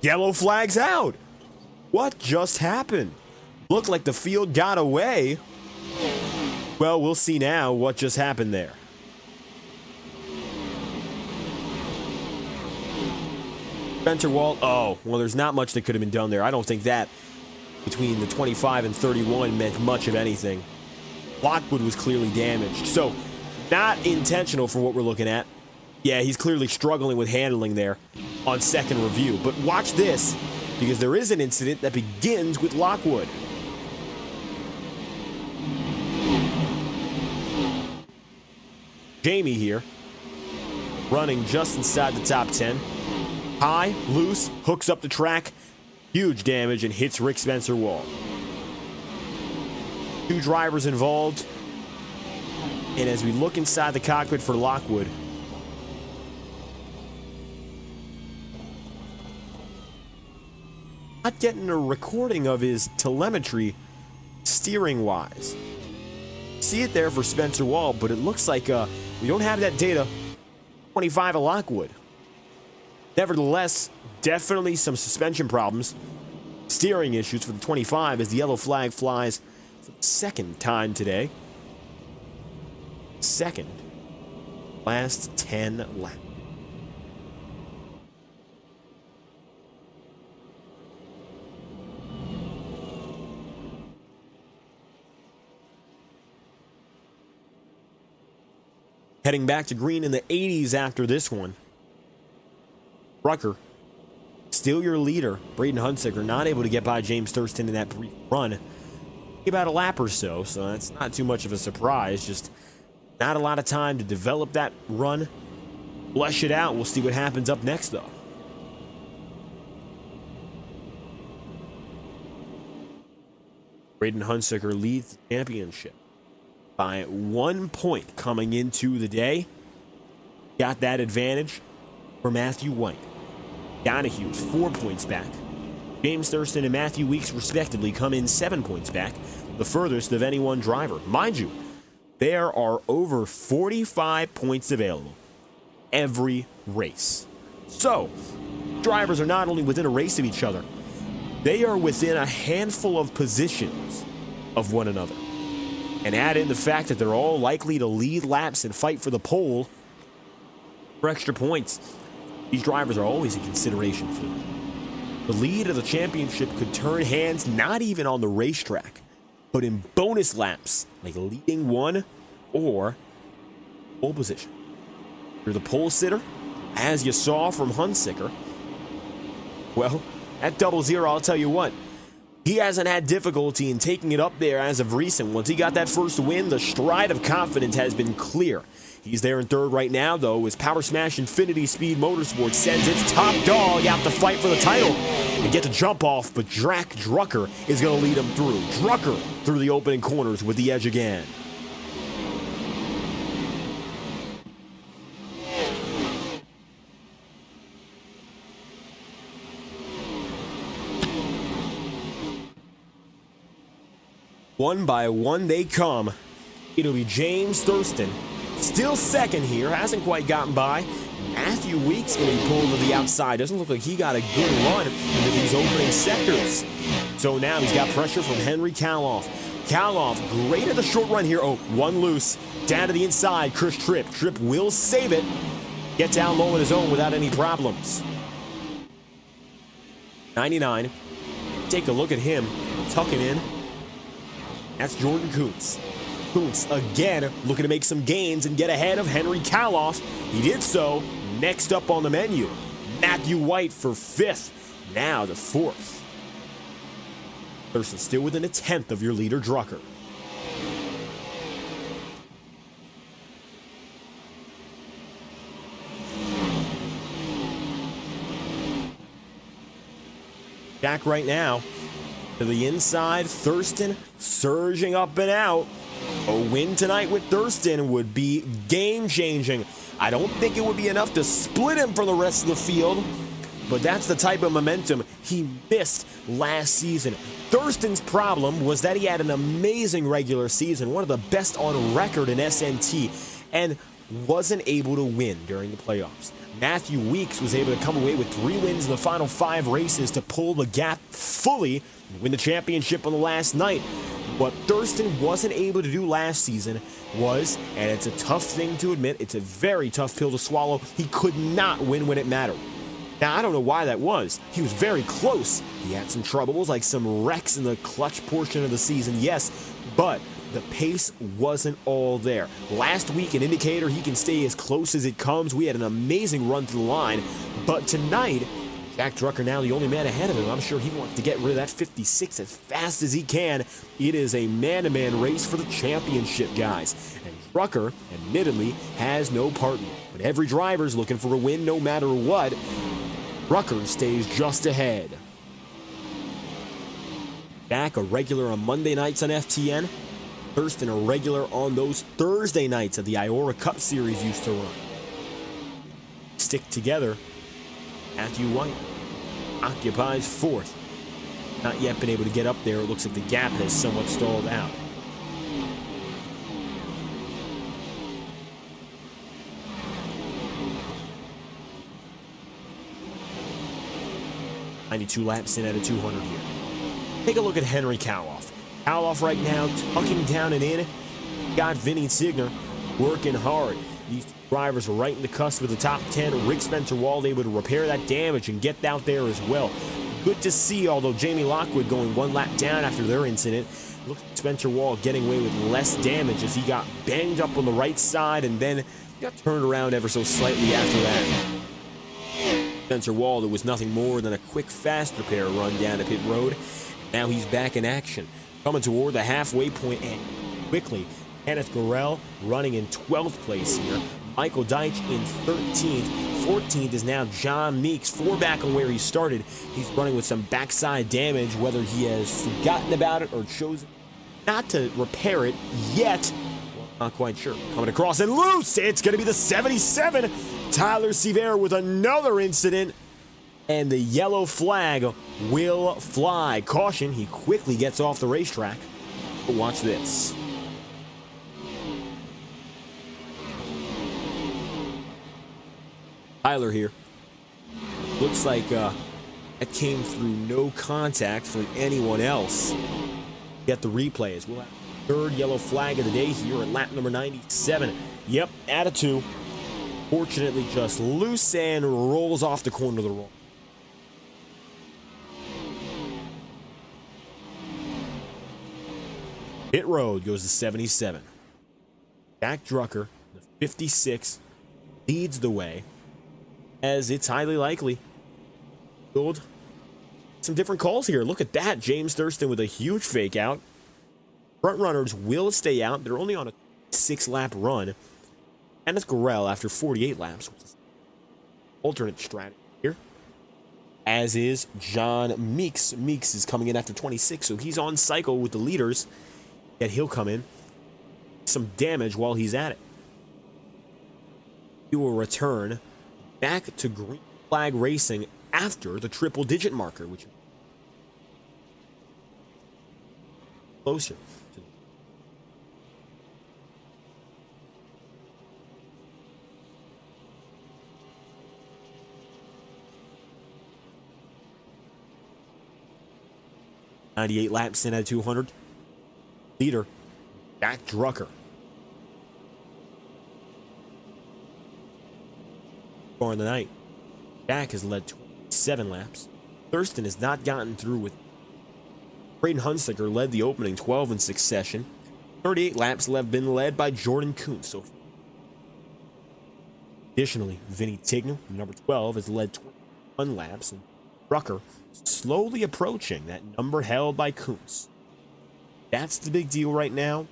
Yellow flags out. What just happened? Looked like the field got away. Well, we'll see now what just happened there. Spencer Walt, oh, well, there's not much that could have been done there. I don't think that between the 25 and 31 meant much of anything. Lockwood was clearly damaged. So, not intentional for what we're looking at. Yeah, he's clearly struggling with handling there on second review. But watch this, because there is an incident that begins with Lockwood. Jamie here, running just inside the top 10. High, loose, hooks up the track, huge damage, and hits Rick Spencer Wall. Two drivers involved. And as we look inside the cockpit for Lockwood, not getting a recording of his telemetry steering-wise. See it there for Spencer Wall, but it looks like we don't have that data. 25 of Lockwood. Nevertheless, definitely some suspension problems, steering issues for the 25 as the yellow flag flies for the second time today. Second, last 10 laps. Heading back to green in the 80s after this one. Drucker, still your leader. Braden Hunsicker not able to get by James Thurston in that brief run. About a lap or so that's not too much of a surprise. Just not a lot of time to develop that run. Flesh it out. We'll see what happens up next, though. Braden Hunsicker leads the championship by 1 point coming into the day. Got that advantage for Matthew White. Donahue's 4 points back. James Thurston and Matthew Weeks respectively come in 7 points back, the furthest of any one driver. Mind you, there are over 45 points available every race. So, drivers are not only within a race of each other, they are within a handful of positions of one another. And add in the fact that they're all likely to lead laps and fight for the pole for extra points. These drivers are always a consideration for them. The lead of the championship could turn hands not even on the racetrack, but in bonus laps, like leading one or pole position. You're the pole sitter, as you saw from Hunsicker. Well, at 0-0, I'll tell you what, he hasn't had difficulty in taking it up there as of recent. Once he got that first win, the stride of confidence has been clear. He's there in third right now, though, as Power Smash Infinity Speed Motorsports sends its top dog out to fight for the title and get the jump off, but Jack Drucker is going to lead him through. Drucker through the opening corners with the edge again. One by one they come. It'll be James Thurston, still second here, hasn't quite gotten by. Matthew Weeks going to be pulled to the outside. Doesn't look like he got a good run into these opening sectors. So now he's got pressure from Henry Kaloff. Kaloff, great at the short run here. Oh, one loose. Down to the inside, Chris Tripp. Tripp will save it. Get down low on his own without any problems. 99. Take a look at him, tucking in. That's Jordan Kuntz. Kuntz again looking to make some gains and get ahead of Henry Kaloff. He did so. Next up on the menu, Matthew White for 5th. Now to 4th. Thurston still within a 10th of your leader, Drucker. Back right now to the inside. Thurston surging up and out. A win tonight with Thurston would be game-changing. I don't think it would be enough to split him from the rest of the field, but that's the type of momentum he missed last season. Thurston's problem was that he had an amazing regular season, one of the best on record in SNT, and wasn't able to win during the playoffs. Matthew Weeks was able to come away with 3 wins in the final 5 races to pull the gap fully and win the championship on the last night. What Thurston wasn't able to do last season was, and it's a tough thing to admit, it's a very tough pill to swallow, he could not win when it mattered. Now, I don't know why that was. He was very close. He had some troubles, like some wrecks in the clutch portion of the season, yes, but the pace wasn't all there. Last week, an indicator he can stay as close as it comes. We had an amazing run to the line, but tonight, Jack Drucker now the only man ahead of him. I'm sure he wants to get rid of that 56 as fast as he can. It is a man-to-man race for the championship, guys. And Drucker, admittedly, has no partner. But every driver's looking for a win no matter what. Drucker stays just ahead. Jack, a regular on Monday nights on FTN. Thurston, a regular on those Thursday nights that the IORA Cup Series used to run. Stick together. Matthew White occupies 4th. Not yet been able to get up there. It looks like the gap has somewhat stalled out. .92 laps in at a 200 here. Take a look at Henry Kaloff. Kaloff right now tucking down and in. Got Vinny Signer working hard. These drivers are right in the cusp of the top 10. Rick Spencer Wald able to repair that damage and get out there as well. Good to see, although Jamie Lockwood going 1 lap down after their incident. Looks like Spencer Wald getting away with less damage as he got banged up on the right side and then got turned around ever so slightly after that. Spencer Wald, it was nothing more than a quick fast repair run down to pit road. Now he's back in action, coming toward the halfway point and quickly. Kenneth Gorell running in 12th place here. Michael Deitch in 13th. 14th is now John Meeks, 4 back on where he started. He's running with some backside damage, whether he has forgotten about it or chosen not to repair it yet. Well, not quite sure. Coming across and loose. It's going to be the 77. Tyler Sevier with another incident. And the yellow flag will fly. Caution, he quickly gets off the racetrack. But watch this. Tyler here. Looks like that came through no contact from anyone else. Get the replays. We'll have the 3rd yellow flag of the day here at lap number 97. Yep, at a 2. Fortunately, just loose and rolls off the corner of the roll. Pit road goes to 77. Jack Drucker, the 56, leads the way, as it's highly likely. Build some different calls here. Look at that. James Thurston with a huge fake out. Front runners will stay out. They're only on a 6-lap run. Kenneth Gorell after 48 laps. Alternate strategy here. As is John Meeks. Meeks is coming in after 26, so he's on cycle with the leaders. Yet he'll come in. Some damage while he's at it. He will return back to green flag racing after the triple-digit marker, which closer. 98 laps in at 200. Leader, Jack Drucker. For the night, Jack has led 27 laps. Thurston has not gotten through with. Braden Hunsaker led the opening 12 in succession. 38 laps have been led by Jordan Kuntz so far. Additionally, Vinny Tignor, number 12, has led 21 laps, and Drucker slowly approaching that number held by Kuntz. That's the big deal right now.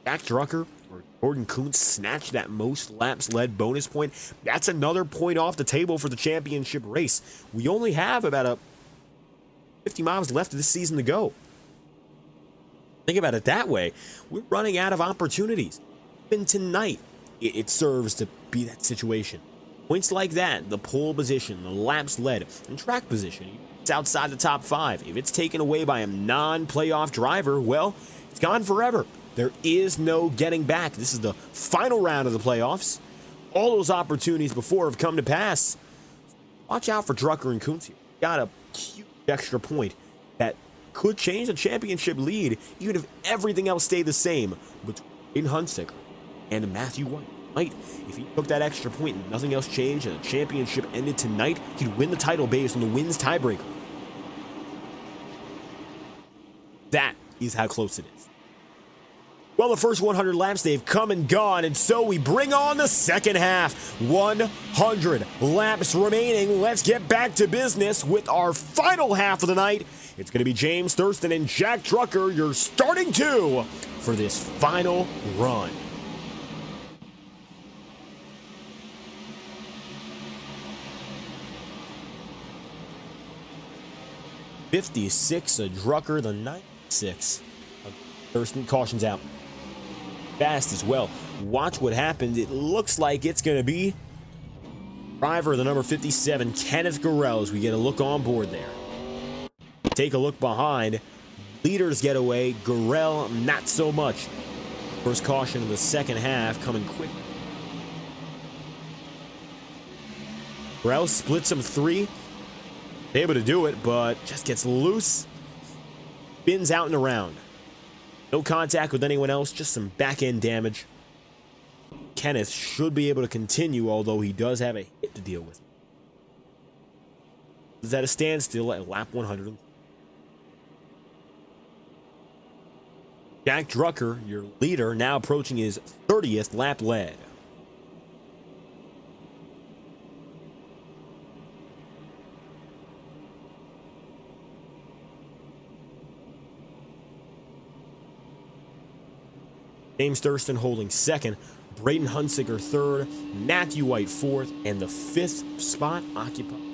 Jack Drucker or Jordan Kuntz snatched that most laps led bonus point. That's another point off the table for the championship race. We only have about 50 miles left of this season to go. Think about it that way. We're running out of opportunities. Even tonight, it serves to be that situation. Points like that, the pole position, the laps led, and track position, it's outside the top 5. If it's taken away by a non-playoff driver, well, it's gone forever. There is no getting back. This is the final round of the playoffs. All those opportunities before have come to pass. Watch out for Drucker and Kuntz here. Got a huge extra point that could change the championship lead, even if everything else stayed the same between Hunsaker and Matthew White. If he took that extra point and nothing else changed and the championship ended tonight, he'd win the title based on the wins tiebreaker. That is how close it is. Well, the first 100 laps, they've come and gone, and so we bring on the second half. 100 laps remaining. Let's get back to business with our final half of the night. It's going to be James Thurston and Jack Drucker, your starting two for this final run. '56 of Drucker, the 96 of Thurston. Cautions out. Fast as well. Watch what happens. It looks like it's going to be driver, the number 57, Kenneth Gurrell, as we get a look on board there. Take a look behind. Leaders get away. Gurrell, not so much. First caution of the second half coming quick. Gurrell splits him 3. Able to do it, but just gets loose. Spins out and around. No contact with anyone else, just some back-end damage. Kenneth should be able to continue, although he does have a hit to deal with. Is at a standstill at lap 100. Jack Drucker, your leader, now approaching his 30th lap led. James Thurston holding second, Braden Hunsaker third, Matthew White fourth, and the 5th spot occupied.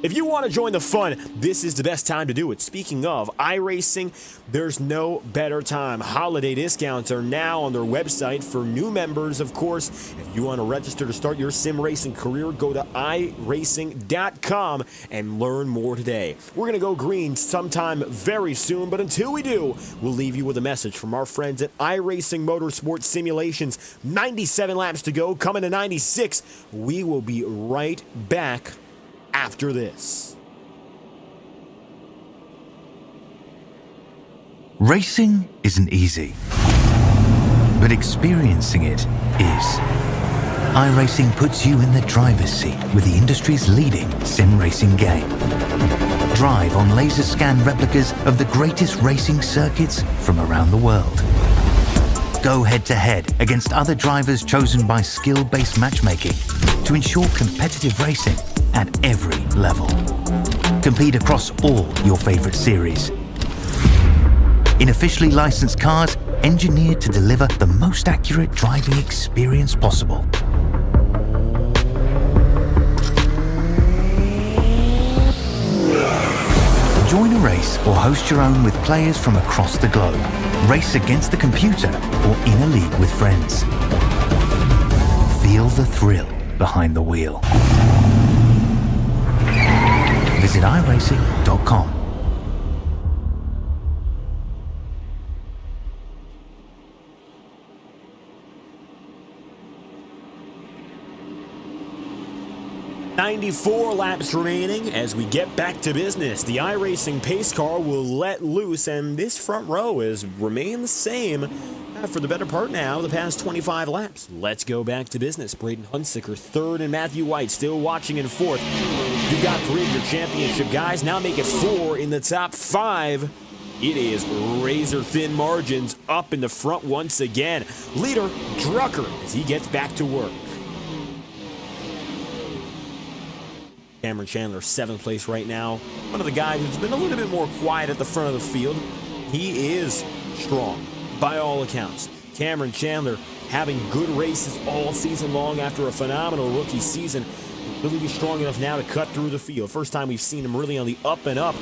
If you want to join the fun, this is the best time to do it. Speaking of iRacing, there's no better time. Holiday discounts are now on their website for new members, of course. If you want to register to start your sim racing career, go to iRacing.com and learn more today. We're going to go green sometime very soon, but until we do, we'll leave you with a message from our friends at iRacing Motorsport Simulations. 97 laps to go, coming to 96. We will be right back after this. Racing isn't easy, but experiencing it is. iRacing puts you in the driver's seat with the industry's leading sim racing game. Drive on laser scan replicas of the greatest racing circuits from around the world. Go head-to-head against other drivers chosen by skill-based matchmaking to ensure competitive racing at every level. Compete across all your favorite series. In officially licensed cars, engineered to deliver the most accurate driving experience possible. Join a race or host your own with players from across the globe. Race against the computer or in a league with friends. Feel the thrill behind the wheel. Visit iRacing.com. 94 laps remaining as we get back to business. The iRacing pace car will let loose, and this front row has remained the same for the better part now, the past 25 laps. Let's go back to business. Braden Hunsicker third, and Matthew White still watching in fourth. You've got three of your championship guys. Now make it four in the top five. It is razor-thin margins up in the front once again. Leader, Drucker, as he gets back to work. Cameron Chandler, 7th place right now. One of the guys who's been a little bit more quiet at the front of the field. He is strong, by all accounts. Cameron Chandler having good races all season long after a phenomenal rookie season. Really strong enough now to cut through the field. First time we've seen him really on the up and up.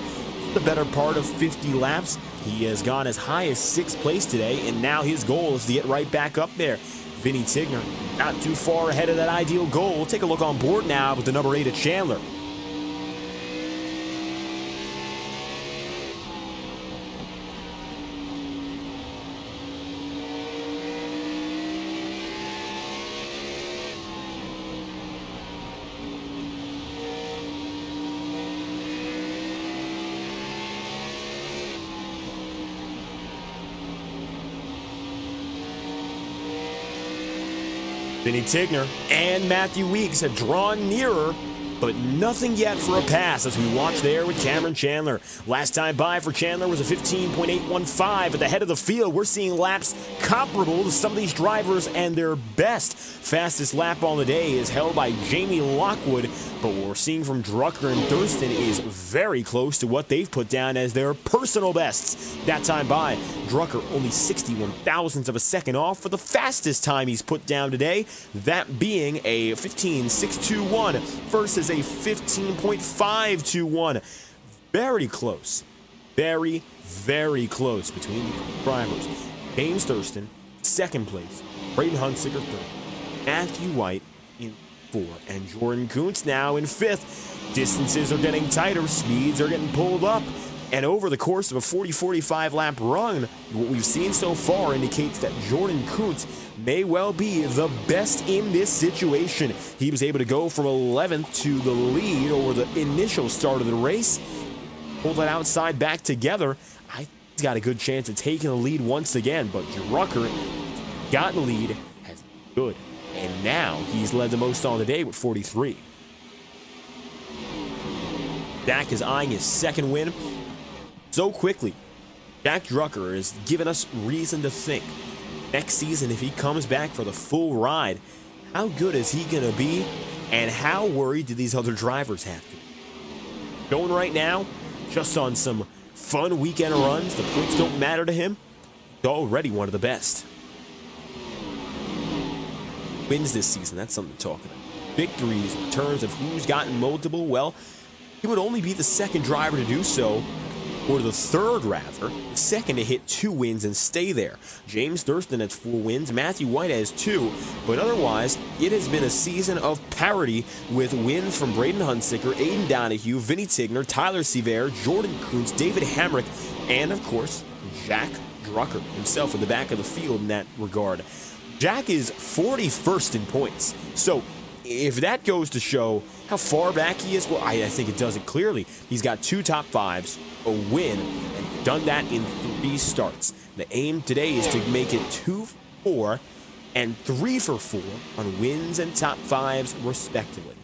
The better part of 50 laps. He has gone as high as 6th place today, and now his goal is to get right back up there. Vinny Tigner, not too far ahead of that ideal goal. We'll take a look on board now with the number 8 of Chandler. Vinny Tigner and Matthew Weeks have drawn nearer, but nothing yet for a pass as we watch there with Cameron Chandler. Last time by for Chandler was a 15.815. At the head of the field, we're seeing laps comparable to some of these drivers, and their best. Fastest lap on the day is held by Jamie Lockwood, but what we're seeing from Drucker and Thurston is very close to what they've put down as their personal bests. That time by, Drucker only 61 thousandths of a second off for the fastest time he's put down today, that being a 15.621 versus a 15.521. Very close. Very, very close between the drivers. James Thurston, 2nd place. Braden Hunsicker, 3rd. Matthew White in 4th. And Jordan Kuntz now in 5th. Distances are getting tighter. Speeds are getting pulled up. And over the course of a 40-45 lap run, what we've seen so far indicates that Jordan Kuntz may well be the best in this situation. He was able to go from 11th to the lead over the initial start of the race. Pull that outside back together. I think he's got a good chance of taking the lead once again, but Drucker got the lead, has been good, and now he's led the most on the day with 43. Dak is eyeing his 2nd win so quickly. Jack Drucker has given us reason to think next season, if he comes back for the full ride, how good is he going to be, and how worried do these other drivers have to be? Going right now, just on some fun weekend runs, the points don't matter to him. He's already one of the best. Wins this season, that's something to talk about. Victories in terms of who's gotten multiple, well, he would only be the 2nd driver to do so, or the 3rd rather, the 2nd to hit 2 wins and stay there. James Thurston has 4 wins, Matthew White has 2, but otherwise, it has been a season of parity with wins from Braden Hunsicker, Aiden Donahue, Vinny Tigner, Tyler Sevier, Jordan Kuntz, David Hamrick, and of course, Jack Drucker himself in the back of the field in that regard. Jack is 41st in points, so if that goes to show how far back he is, well, I think it does it clearly. He's got 2 top 5s, a win, and he's done that in 3 starts. The aim today is to make it 2 for 4 and 3 for 4 on wins and top 5s, respectively.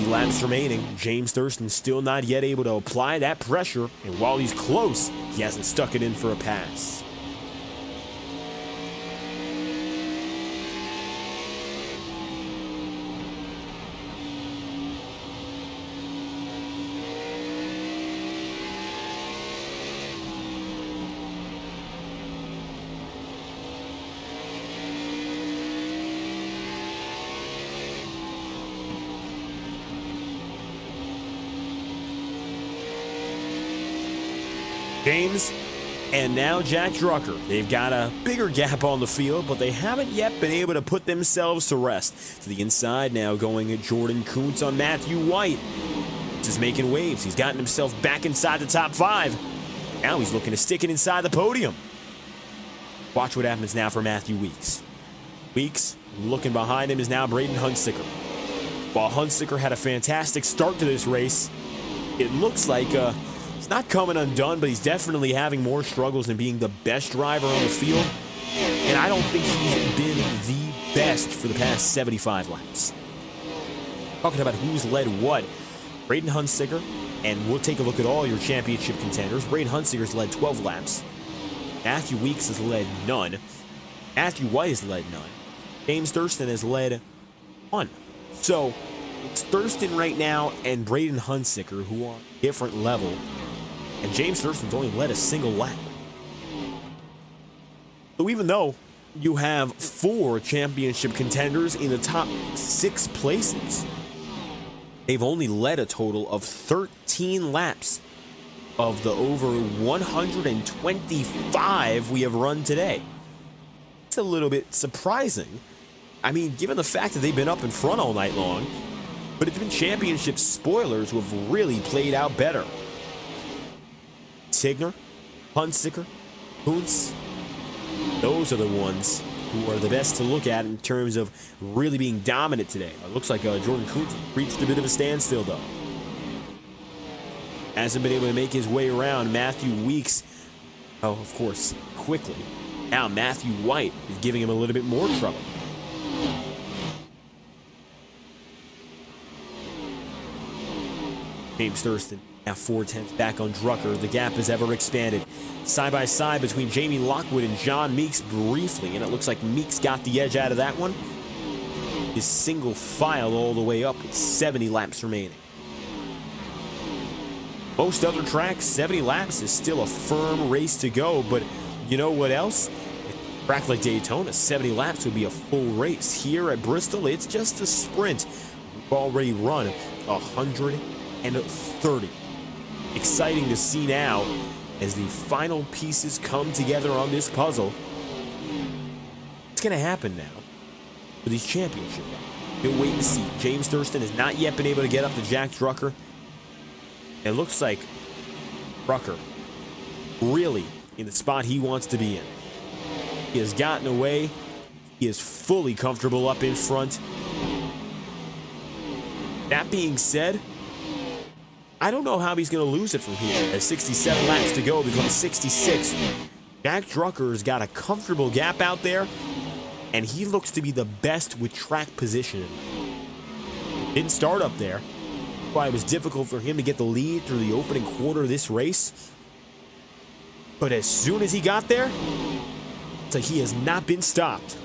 Laps remaining. James Thurston still not yet able to apply that pressure, and while he's close, he hasn't stuck it in for a pass. James and now Jack Drucker. They've got a bigger gap on the field, but they haven't yet been able to put themselves to rest. To the inside now going at Jordan Kuntz on Matthew White. Just making waves. He's gotten himself back inside the top 5. Now he's looking to stick it inside the podium. Watch what happens now for Matthew Weeks. Weeks, looking behind him, is now Braden Hunsicker. While Hunsicker had a fantastic start to this race, it looks like he's not coming undone, but he's definitely having more struggles than being the best driver on the field. And I don't think he's been the best for the past 75 laps. Talking about who's led what, Braden Hunsicker, and we'll take a look at all your championship contenders. Braden Hunsicker's led 12 laps. Matthew Weeks has led none. Matthew White has led none. James Thurston has led 1. So it's Thurston right now and Braden Hunsicker who are on a different level. And James Thurston's only led a single lap. So even though you have 4 championship contenders in the top 6 places, they've only led a total of 13 laps of the over 125 we have run today. It's a little bit surprising. I mean, given the fact that they've been up in front all night long, but it's been championship spoilers who have really played out better. Tigner, Hunsicker, Kuntz, those are the ones who are the best to look at in terms of really being dominant today. It looks like Jordan Kuntz reached a bit of a standstill, though. Hasn't been able to make his way around. Matthew Weeks, oh, of course, quickly. Now Matthew White is giving him a little bit more trouble. James Thurston now 4/10 back on Drucker. The gap has ever expanded. Side by side between Jamie Lockwood and John Meeks briefly, and it looks like Meeks got the edge out of that one. His single file all the way up with 70 laps remaining. Most other tracks, 70 laps is still a firm race to go, but you know what else? A track like Daytona, 70 laps would be a full race. Here at Bristol, it's just a sprint. We've already run 130. Exciting to see now as the final pieces come together on this puzzle. What's going to happen now for these championships? We'll wait and see. James Thurston has not yet been able to get up to Jack Drucker. It looks like Drucker really in the spot he wants to be in. He has gotten away. He is fully comfortable up in front. That being said, I don't know how he's going to lose it from here. As 67 laps to go becomes 66. Jack Drucker's got a comfortable gap out there, and he looks to be the best with track positioning. Didn't start up there. That's why it was difficult for him to get the lead through the opening quarter of this race. But as soon as he got there, it's like he has not been stopped.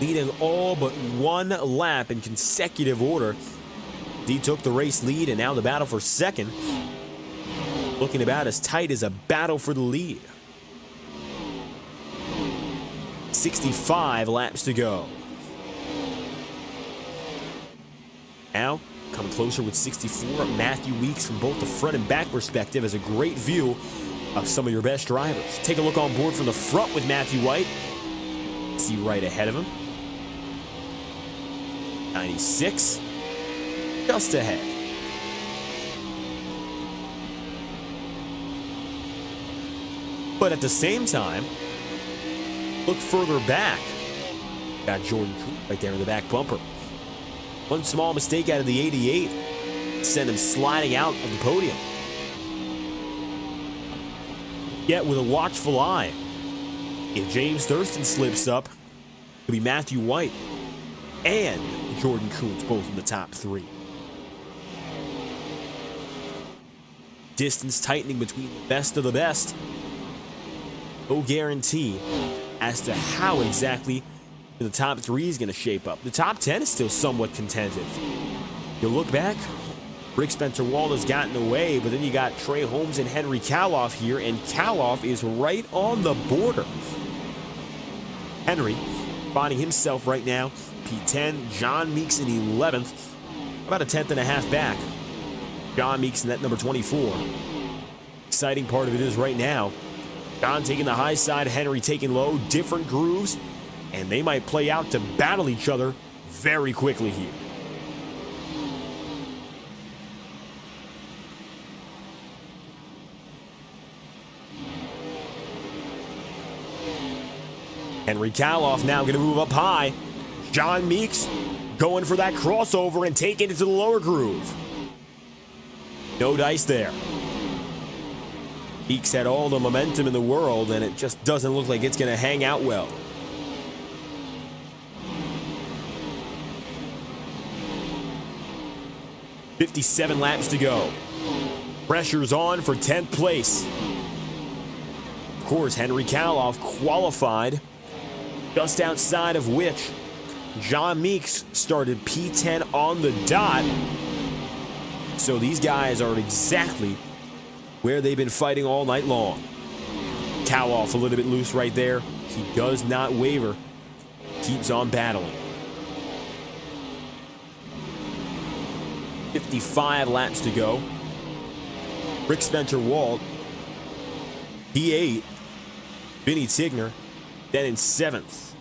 Leading all but 1 lap in consecutive order. He took the race lead, and now the battle for second. Looking about as tight as a battle for the lead. 65 laps to go. Now, coming closer with 64, Matthew Weeks from both the front and back perspective has a great view of some of your best drivers. Take a look on board from the front with Matthew White. See right ahead of him. 96. Just ahead. But at the same time, look further back. Got Jordan right there in the back bumper. One small mistake out of the 88 sent him sliding out of the podium. Yet with a watchful eye, if James Thurston slips up, it'll be Matthew White and Jordan Kuntz both in the top 3. Distance tightening between the best of the best. No guarantee as to how exactly the top 3 is going to shape up. The top 10 is still somewhat contended. You look back, Rick Spencer-Wald has gotten away, but then you got Trey Holmes and Henry Kaloff here, and Kaloff is right on the border. Henry finding himself right now, P10, John Meeks in 11th, about a 10th and a half back. John Meeks in that number 24. Exciting part of it is right now, John taking the high side, Henry taking low, different grooves, and they might play out to battle each other very quickly here. Henry Kaloff now going to move up high. John Meeks going for that crossover and taking it to the lower groove. No dice there. Meeks had all the momentum in the world, and it just doesn't look like it's going to hang out well. .57 laps to go. Pressure's on for 10th place. Of course, Henry Kaloff qualified, just outside of which John Meeks started P10 on the dot. So these guys are exactly where they've been fighting all night long. Kaloff a little bit loose right there. He does not waver. Keeps on battling. 55 laps to go. Rick Spencer-Walt, P8. Vinny Tigner, then in 7th.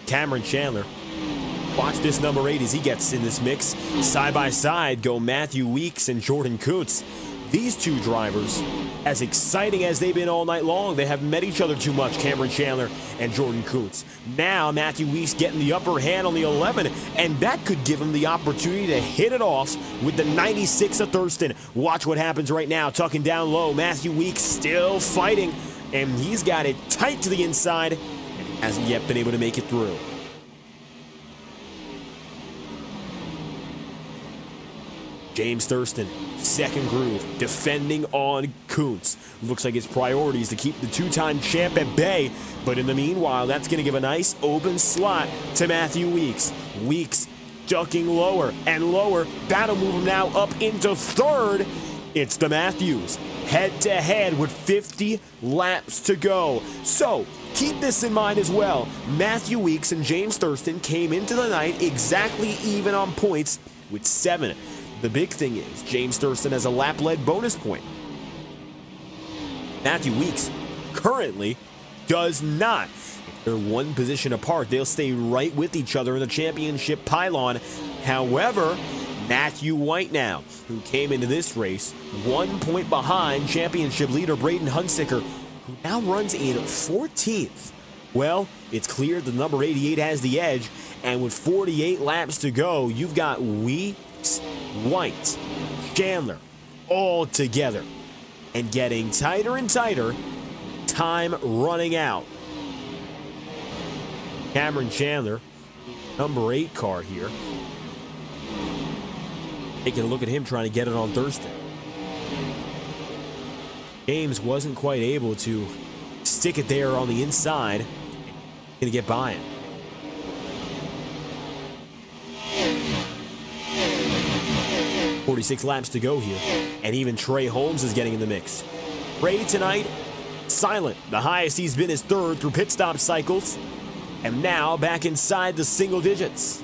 Cameron Chandler. Watch this number 8 as he gets in this mix. Side by side go Matthew Weeks and Jordan Kuntz. These two drivers, as exciting as they've been all night long, they haven't met each other too much, Cameron Chandler and Jordan Kuntz. Now Matthew Weeks getting the upper hand on the 11, and that could give him the opportunity to hit it off with the 96 of Thurston. Watch what happens right now, tucking down low. Matthew Weeks still fighting, and he's got it tight to the inside, and he hasn't yet been able to make it through. James Thurston, second groove, defending on Kuntz. Looks like his priority is to keep the two-time champ at bay, but in the meanwhile, that's going to give a nice open slot to Matthew Weeks. Weeks ducking lower and lower. That'll move him now up into third. It's the Matthews, head-to-head with 50 laps to go. So, keep this in mind as well. Matthew Weeks and James Thurston came into the night exactly even on points with 7. The big thing is James Thurston has a lap-led bonus point. Matthew Weeks currently does not. If they're one position apart, they'll stay right with each other in the championship pylon. However, Matthew White now, who came into this race 1 point behind championship leader Braden Hunsicker, who now runs in 14th. Well, it's clear the number 88 has the edge, and with 48 laps to go, you've got Weeks, White, Chandler, all together, and getting tighter and tighter, time running out. Cameron Chandler, number 8 car here. Taking a look at him trying to get it on Thurston. James wasn't quite able to stick it there on the inside. Gonna get by it. .46 laps to go here, and even Trey Holmes is getting in the mix. Trey tonight, silent. The highest he's been is 3rd through pit stop cycles, and now back inside the single digits.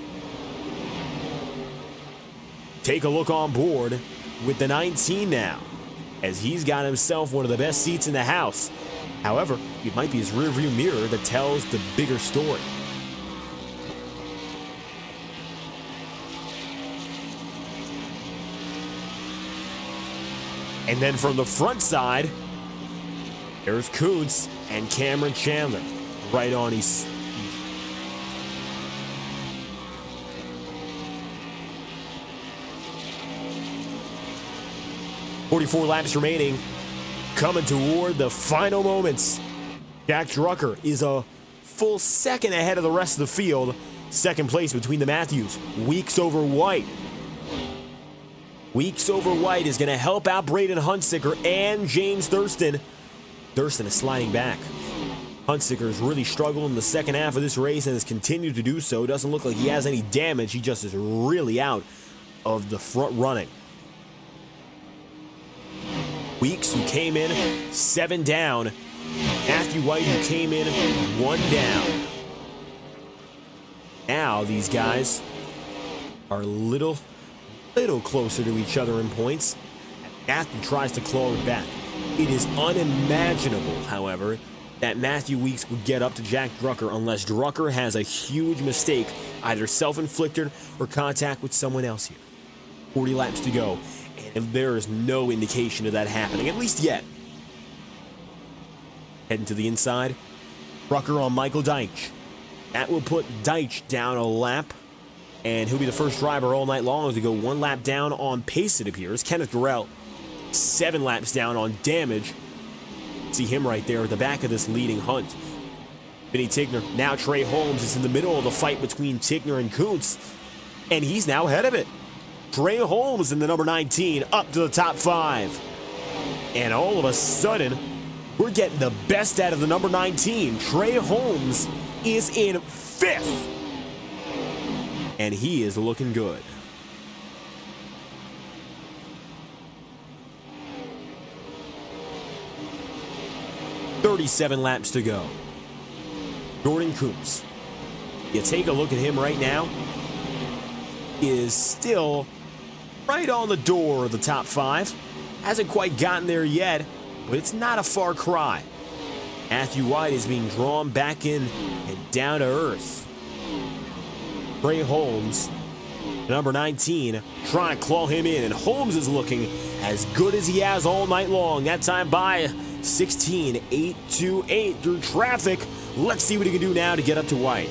Take a look on board with the 19 now, as he's got himself one of the best seats in the house. However, it might be his rearview mirror that tells the bigger story. And then from the front side, there's Kuntz and Cameron Chandler right on his. 44 laps remaining, coming toward the final moments. Jack Drucker is a full second ahead of the rest of the field. Second place between the Matthews. Weeks over White. Weeks over White is going to help out Braden Hunsicker and James Thurston. Thurston is sliding back. Hunsicker has really struggled in the second half of this race and has continued to do so. Doesn't look like he has any damage. He just is really out of the front running. Weeks, who came in 7 down. Matthew White, who came in 1 down. Now these guys are a little closer to each other in points. Matthew tries to claw it back. It is unimaginable, however, that Matthew Weeks would get up to Jack Drucker unless Drucker has a huge mistake, either self-inflicted or contact with someone else here. 40 laps to go. And there is no indication of that happening, at least yet. Heading to the inside. Rucker on Michael Deitch. That will put Deitch down a lap. And he'll be the first driver all night long to go 1 lap down on pace, it appears. Kenneth Durrell, 7 laps down on damage. See him right there at the back of this leading hunt. Vinny Tigner. Now Trey Holmes is in the middle of the fight between Tigner and Kuntz. And he's now ahead of it. Trey Holmes in the number 19 up to the top 5. And all of a sudden, we're getting the best out of the number 19. Trey Holmes is in 5th. And he is looking good. "37 laps to go. Jordan Kuntz. You take a look at him right now. Is still right on the door of the top 5. Hasn't quite gotten there yet, but it's not a far cry. Matthew White is being drawn back in and down to earth. Trey Holmes, number 19, trying to claw him in, and Holmes is looking as good as he has all night long. That time by 16.828 through traffic. Let's see what he can do now to get up to White.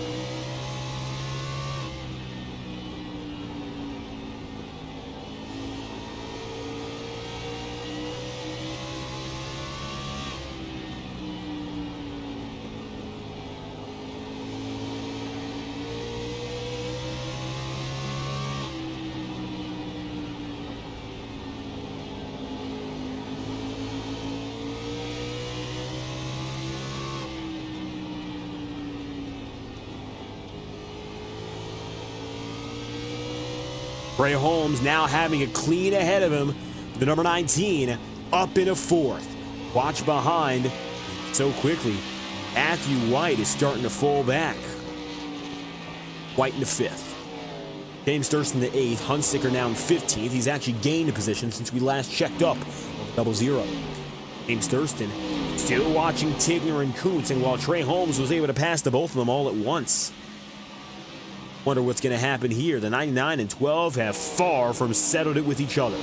Trey Holmes now having a clean ahead of him. The number 19 up in a 4th. Watch behind so quickly. Matthew White is starting to fall back. White in the 5th. James Thurston the 8th. Hunsicker now in 15th. He's actually gained a position since we last checked up on 00. James Thurston still watching Tigner and Kuntz, and while Trey Holmes was able to pass the both of them all at once. Wonder what's going to happen here. The 99 and 12 have far from settled it with each other.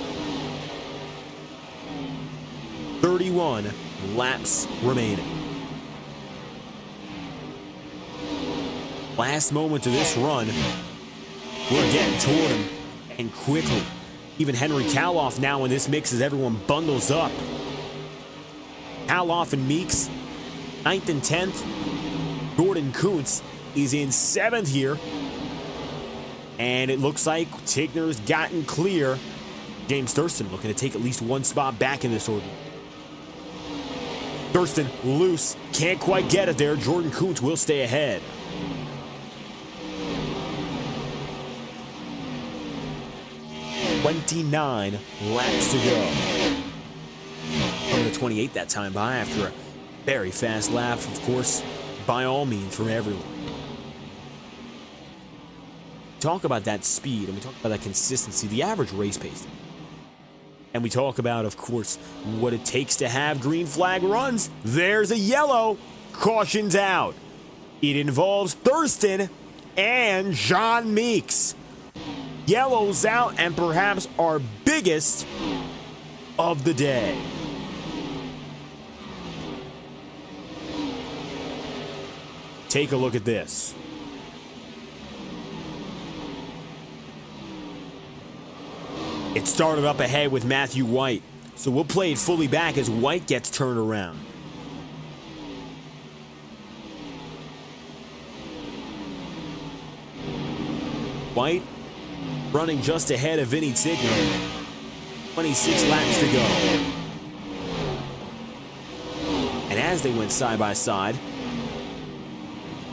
31 laps remaining. Last moment of this run. We're getting toward him, and quickly. Even Henry Kaloff now in this mix as everyone bundles up. Kaloff and Meeks, 9th and 10th. Jordan Kuntz is in 7th here. And it looks like Tigner's gotten clear. James Thurston looking to take at least 1 spot back in this order. Thurston loose. Can't quite get it there. Jordan Kuntz will stay ahead. "29 laps to go. Coming to 28 that time by after a very fast lap, of course, by all means, from everyone. Talk about that speed, and we talk about that consistency, the average race pace. And we talk about, of course, what it takes to have green flag runs. There's a yellow. Caution's out. It involves Thurston and John Meeks. Yellow's out, and perhaps our biggest of the day. Take a look at this. It started up ahead with Matthew White, so we'll play it fully back as White gets turned around. White running just ahead of Vinny Tigner. 26 laps to go. And as they went side by side,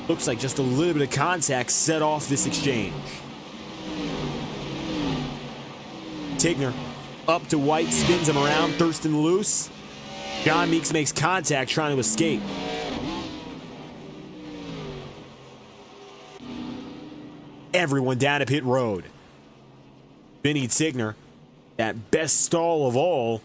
looks like just a little bit of contact set off this exchange. Tigner up to White, spins him around. Thurston loose. John Meeks makes contact, trying to escape. Everyone down to pit road. Vinny Tigner, that best stall of all.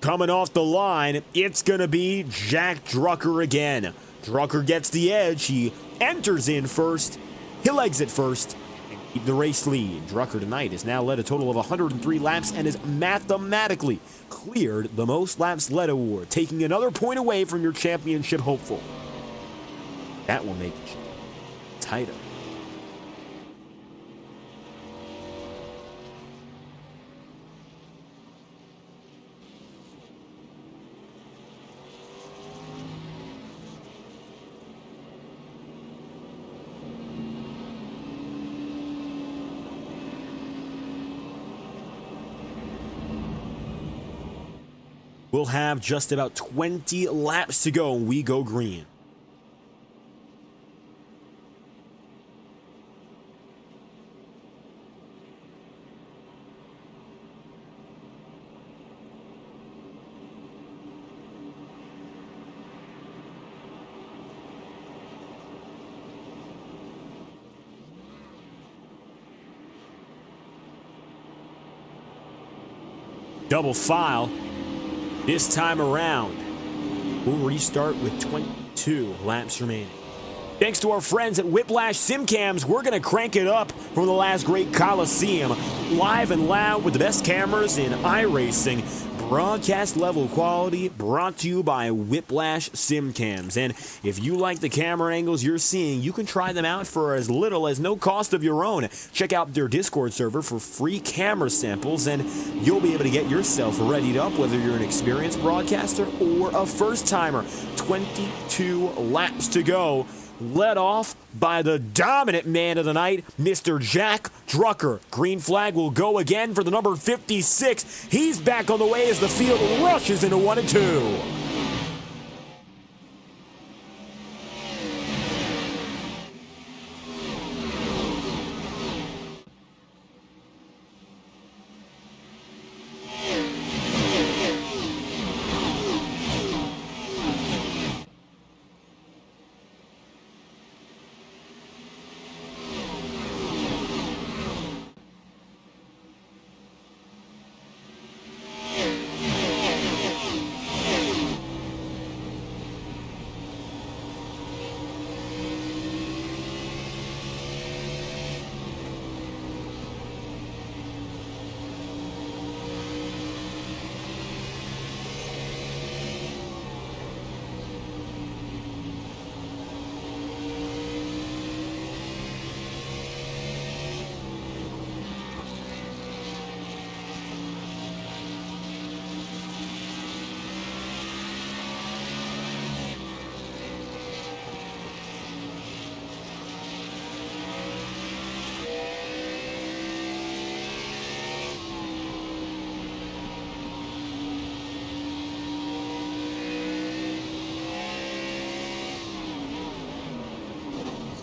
Coming off the line, it's going to be Jack Drucker again. Drucker gets the edge. He enters in first. He'll exit first. And keep the race lead. Drucker tonight has now led a total of 103 laps and has mathematically cleared the most laps led award, taking another point away from your championship hopeful. That will make it tighter. We'll have just about 20 laps to go and we go green. Double file. This time around, we'll restart with 22 laps remaining. Thanks to our friends at Whiplash SimCams, we're going to crank it up from the last great Coliseum. Live and loud with the best cameras in iRacing. Broadcast level quality brought to you by Whiplash SimCams. And if you like the camera angles you're seeing, you can try them out for as little as no cost of your own. Check out their Discord server for free camera samples, and you'll be able to get yourself readied up, whether you're an experienced broadcaster or a first-timer. 22 laps to go. Led off by the dominant man of the night, Mr. Jack Drucker. Green flag will go again for the number 56. He's back on the way as the field rushes into 1 and 2.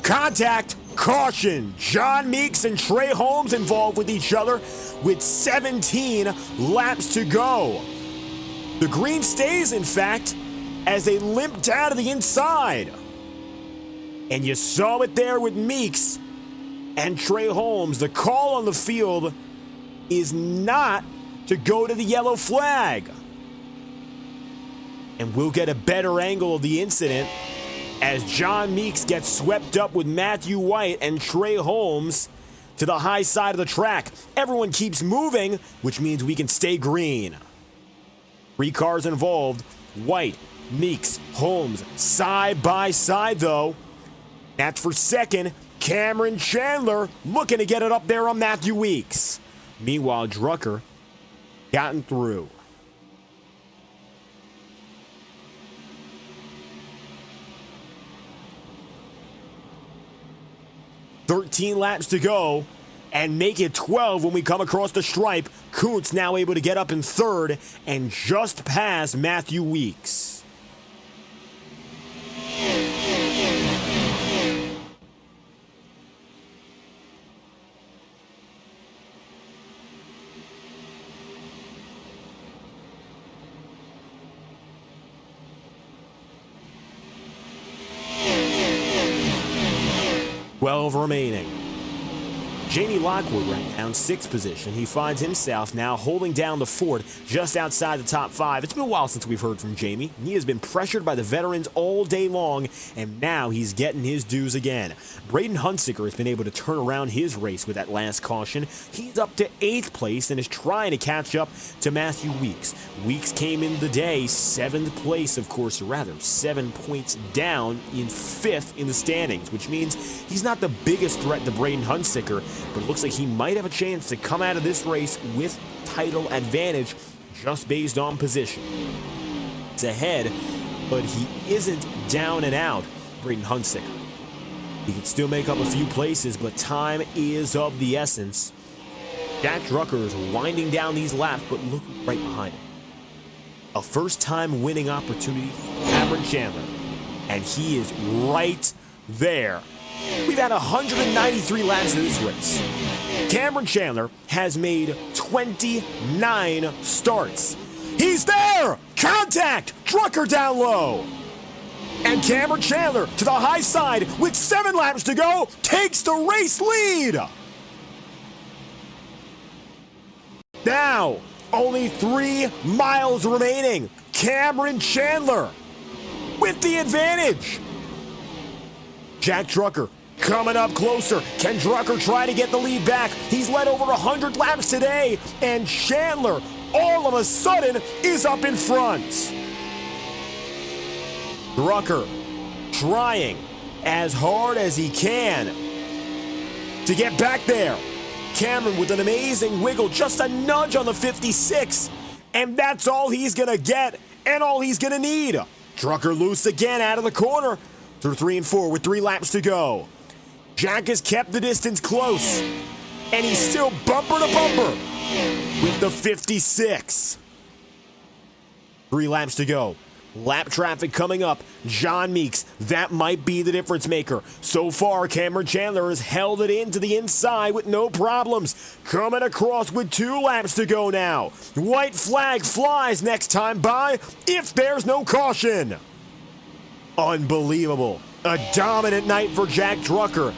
Contact, caution. John Meeks and Trey Holmes involved with each other with 17 laps to go. The green stays, in fact, as they limped out of the inside. And you saw it there with Meeks and Trey Holmes. The call on the field is not to go to the yellow flag. And we'll get a better angle of the incident as John Meeks gets swept up with Matthew White and Trey Holmes to the high side of the track. Everyone keeps moving, which means we can stay green. 3 cars involved. White, Meeks, Holmes, side by side though. That's for second. Cameron Chandler looking to get it up there on Matthew Weeks. Meanwhile, Drucker gotten through. "13 laps to go and make it 12 when we come across the stripe." Kuntz now able to get up in third and just pass Matthew Weeks. Remaining. Jamie Lockwood right now in 6th position. He finds himself now holding down the fort just outside the top 5. It's been a while since we've heard from Jamie. He has been pressured by the veterans all day long, and now he's getting his dues again. Braden Hunsicker has been able to turn around his race with that last caution. He's up to 8th place and is trying to catch up to Matthew Weeks. Weeks came in the day 7th place, of course, or rather 7 points down in 5th in the standings, which means he's not the biggest threat to Braden Hunsicker, but it looks like he might have a chance to come out of this race with title advantage just based on position. He's ahead, but he isn't down and out, Braden Hunsicker. He can still make up a few places, but time is of the essence. Jack Drucker is winding down these laps, but look right behind him. A first-time winning opportunity for Cameron Chandler, and he is right there. We've had 193 laps in this race. Cameron Chandler has made 29 starts. He's there! Contact! Drucker down low! And Cameron Chandler to the high side with 7 laps to go takes the race lead! Now, only 3 miles remaining. Cameron Chandler with the advantage. Jack Drucker coming up closer. Can Drucker try to get the lead back? He's led over 100 laps today, and Chandler all of a sudden is up in front. Drucker trying as hard as he can to get back there. Cameron with an amazing wiggle, just a nudge on the 56, and that's all he's gonna get and all he's gonna need. Drucker loose again out of the corner through 3 and 4 with 3 laps to go. Jack has kept the distance close, and he's still bumper to bumper with the 56. 3 laps to go. Lap traffic coming up. John Meeks, that might be the difference maker. So far, Cameron Chandler has held it in to the inside with no problems. Coming across with 2 laps to go now. White flag flies next time by if there's no caution. Unbelievable. A dominant night for Jack Drucker.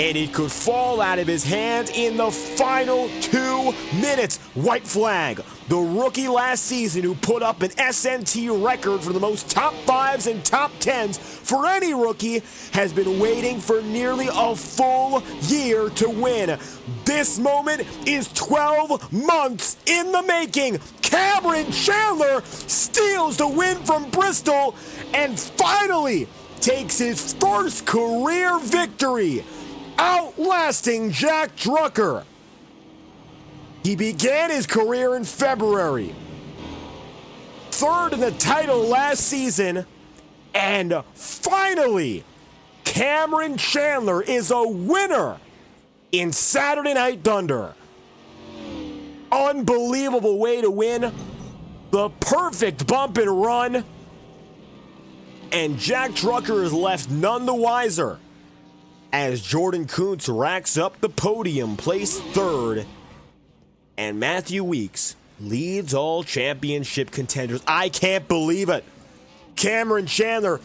And it could fall out of his hands in the final 2 minutes. White flag. The rookie last season who put up an SNT record for the most top 5s and top 10s for any rookie has been waiting for nearly a full year to win. This moment is 12 months in the making. Cameron Chandler steals the win from Bristol and finally takes his first career victory, outlasting Jack Drucker. He began his career in February, 3rd in the title last season, and finally, Cameron Chandler is a winner in Saturday Night Thunder. Unbelievable way to win, the perfect bump and run, and Jack Drucker is left none the wiser as Jordan Kuntz racks up the podium, placed 3rd, and Matthew Weeks leads all championship contenders. I can't believe it. Cameron Chandler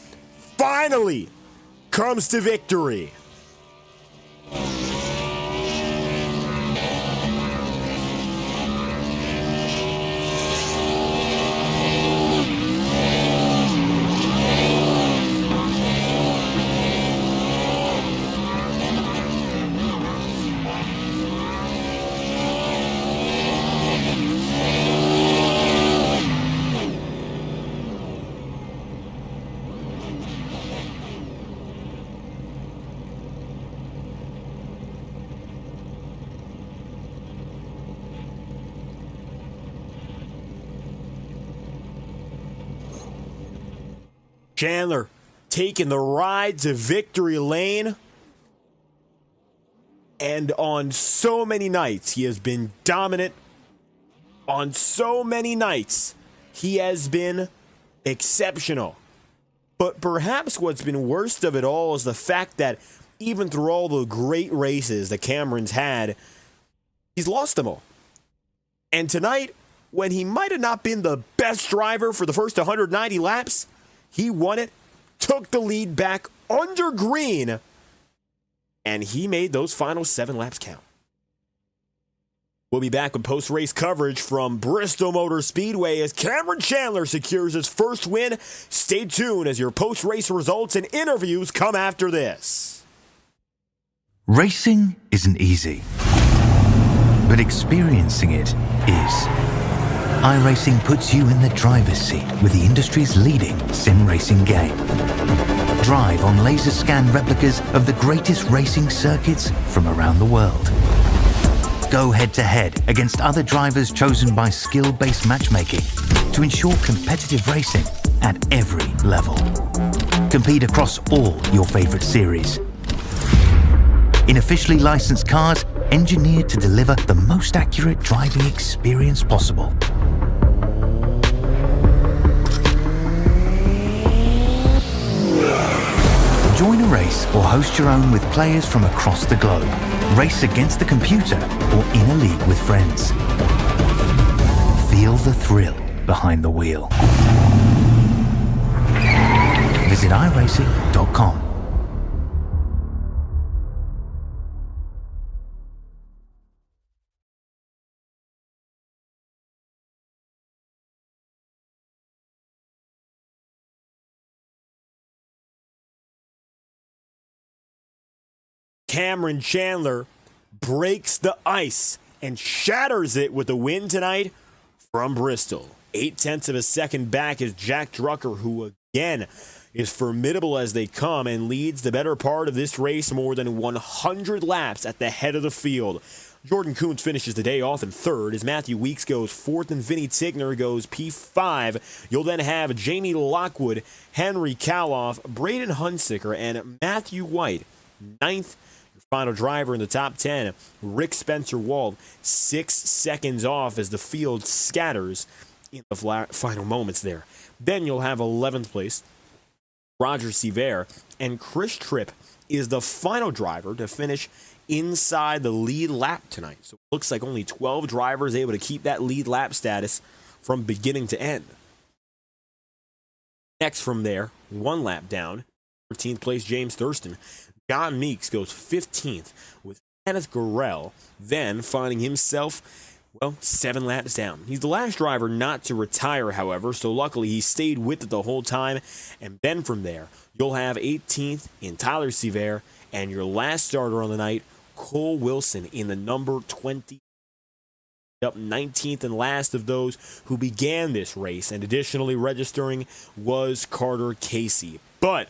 finally comes to victory. Chandler taking the ride to victory lane. And on so many nights, he has been dominant. On so many nights, he has been exceptional. But perhaps what's been worst of it all is the fact that even through all the great races that Cameron's had, he's lost them all. And tonight, when he might have not been the best driver for the first 190 laps, he won it, took the lead back under green, and he made those final 7 laps count. We'll be back with post-race coverage from Bristol Motor Speedway as Cameron Chandler secures his first win. Stay tuned as your post-race results and interviews come after this. Racing isn't easy, but experiencing it is. iRacing puts you in the driver's seat with the industry's leading sim racing game. Drive on laser scan replicas of the greatest racing circuits from around the world. Go head-to-head against other drivers chosen by skill-based matchmaking to ensure competitive racing at every level. Compete across all your favorite series. In officially licensed cars, engineered to deliver the most accurate driving experience possible. Join a race or host your own with players from across the globe. Race against the computer or in a league with friends. Feel the thrill behind the wheel. Visit iRacing.com. Cameron Chandler breaks the ice and shatters it with a win tonight from Bristol. 0.8 of a second back is Jack Drucker, who again is formidable as they come and leads the better part of this race more than 100 laps at the head of the field. Jordan Kuntz finishes the day off in third as Matthew Weeks goes fourth and Vinnie Tigner goes P5. You'll then have Jamie Lockwood, Henry Kaloff, Braden Hunsicker, and Matthew White ninth. Final driver in the top 10, Rick Spencer Wald, 6 seconds off as the field scatters in the final moments there. Then you'll have 11th place, Roger Seaver, and Chris Tripp is the final driver to finish inside the lead lap tonight. So it looks like only 12 drivers able to keep that lead lap status from beginning to end. Next from there, 1 lap down, 13th place James Thurston. John Meeks goes 15th with Kenneth Gurrell, then finding himself, 7 laps down. He's the last driver not to retire, however, so luckily he stayed with it the whole time. And then from there, you'll have 18th in Tyler Seaver, and your last starter on the night, Cole Wilson, in the number 20. Up 19th and last of those who began this race, and additionally registering was Carter Casey. But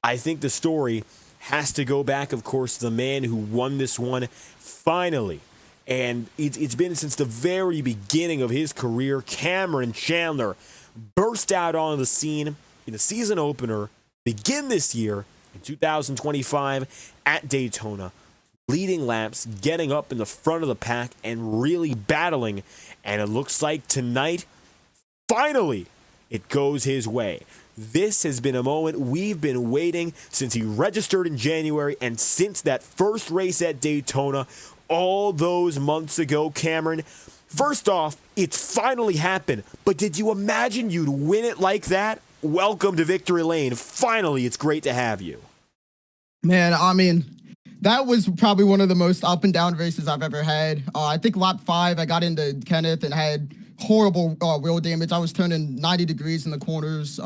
I think the story has to go back, of course, to the man who won this one finally. And it's been since the very beginning of his career. Cameron Chandler burst out on the scene in the season opener, begin this year in 2025 at Daytona, leading laps, getting up in the front of the pack, and really battling. And it looks like tonight, finally, it goes his way. This has been a moment we've been waiting since he registered in January and since that first race at Daytona all those months ago, Cameron. First off, it's finally happened, but did you imagine you'd win it like that? Welcome to Victory Lane. Finally, it's great to have you. Man, I mean, that was probably one of the most up and down races I've ever had. I think lap 5, I got into Kenneth and had horrible wheel damage. I was turning 90 degrees in the corners.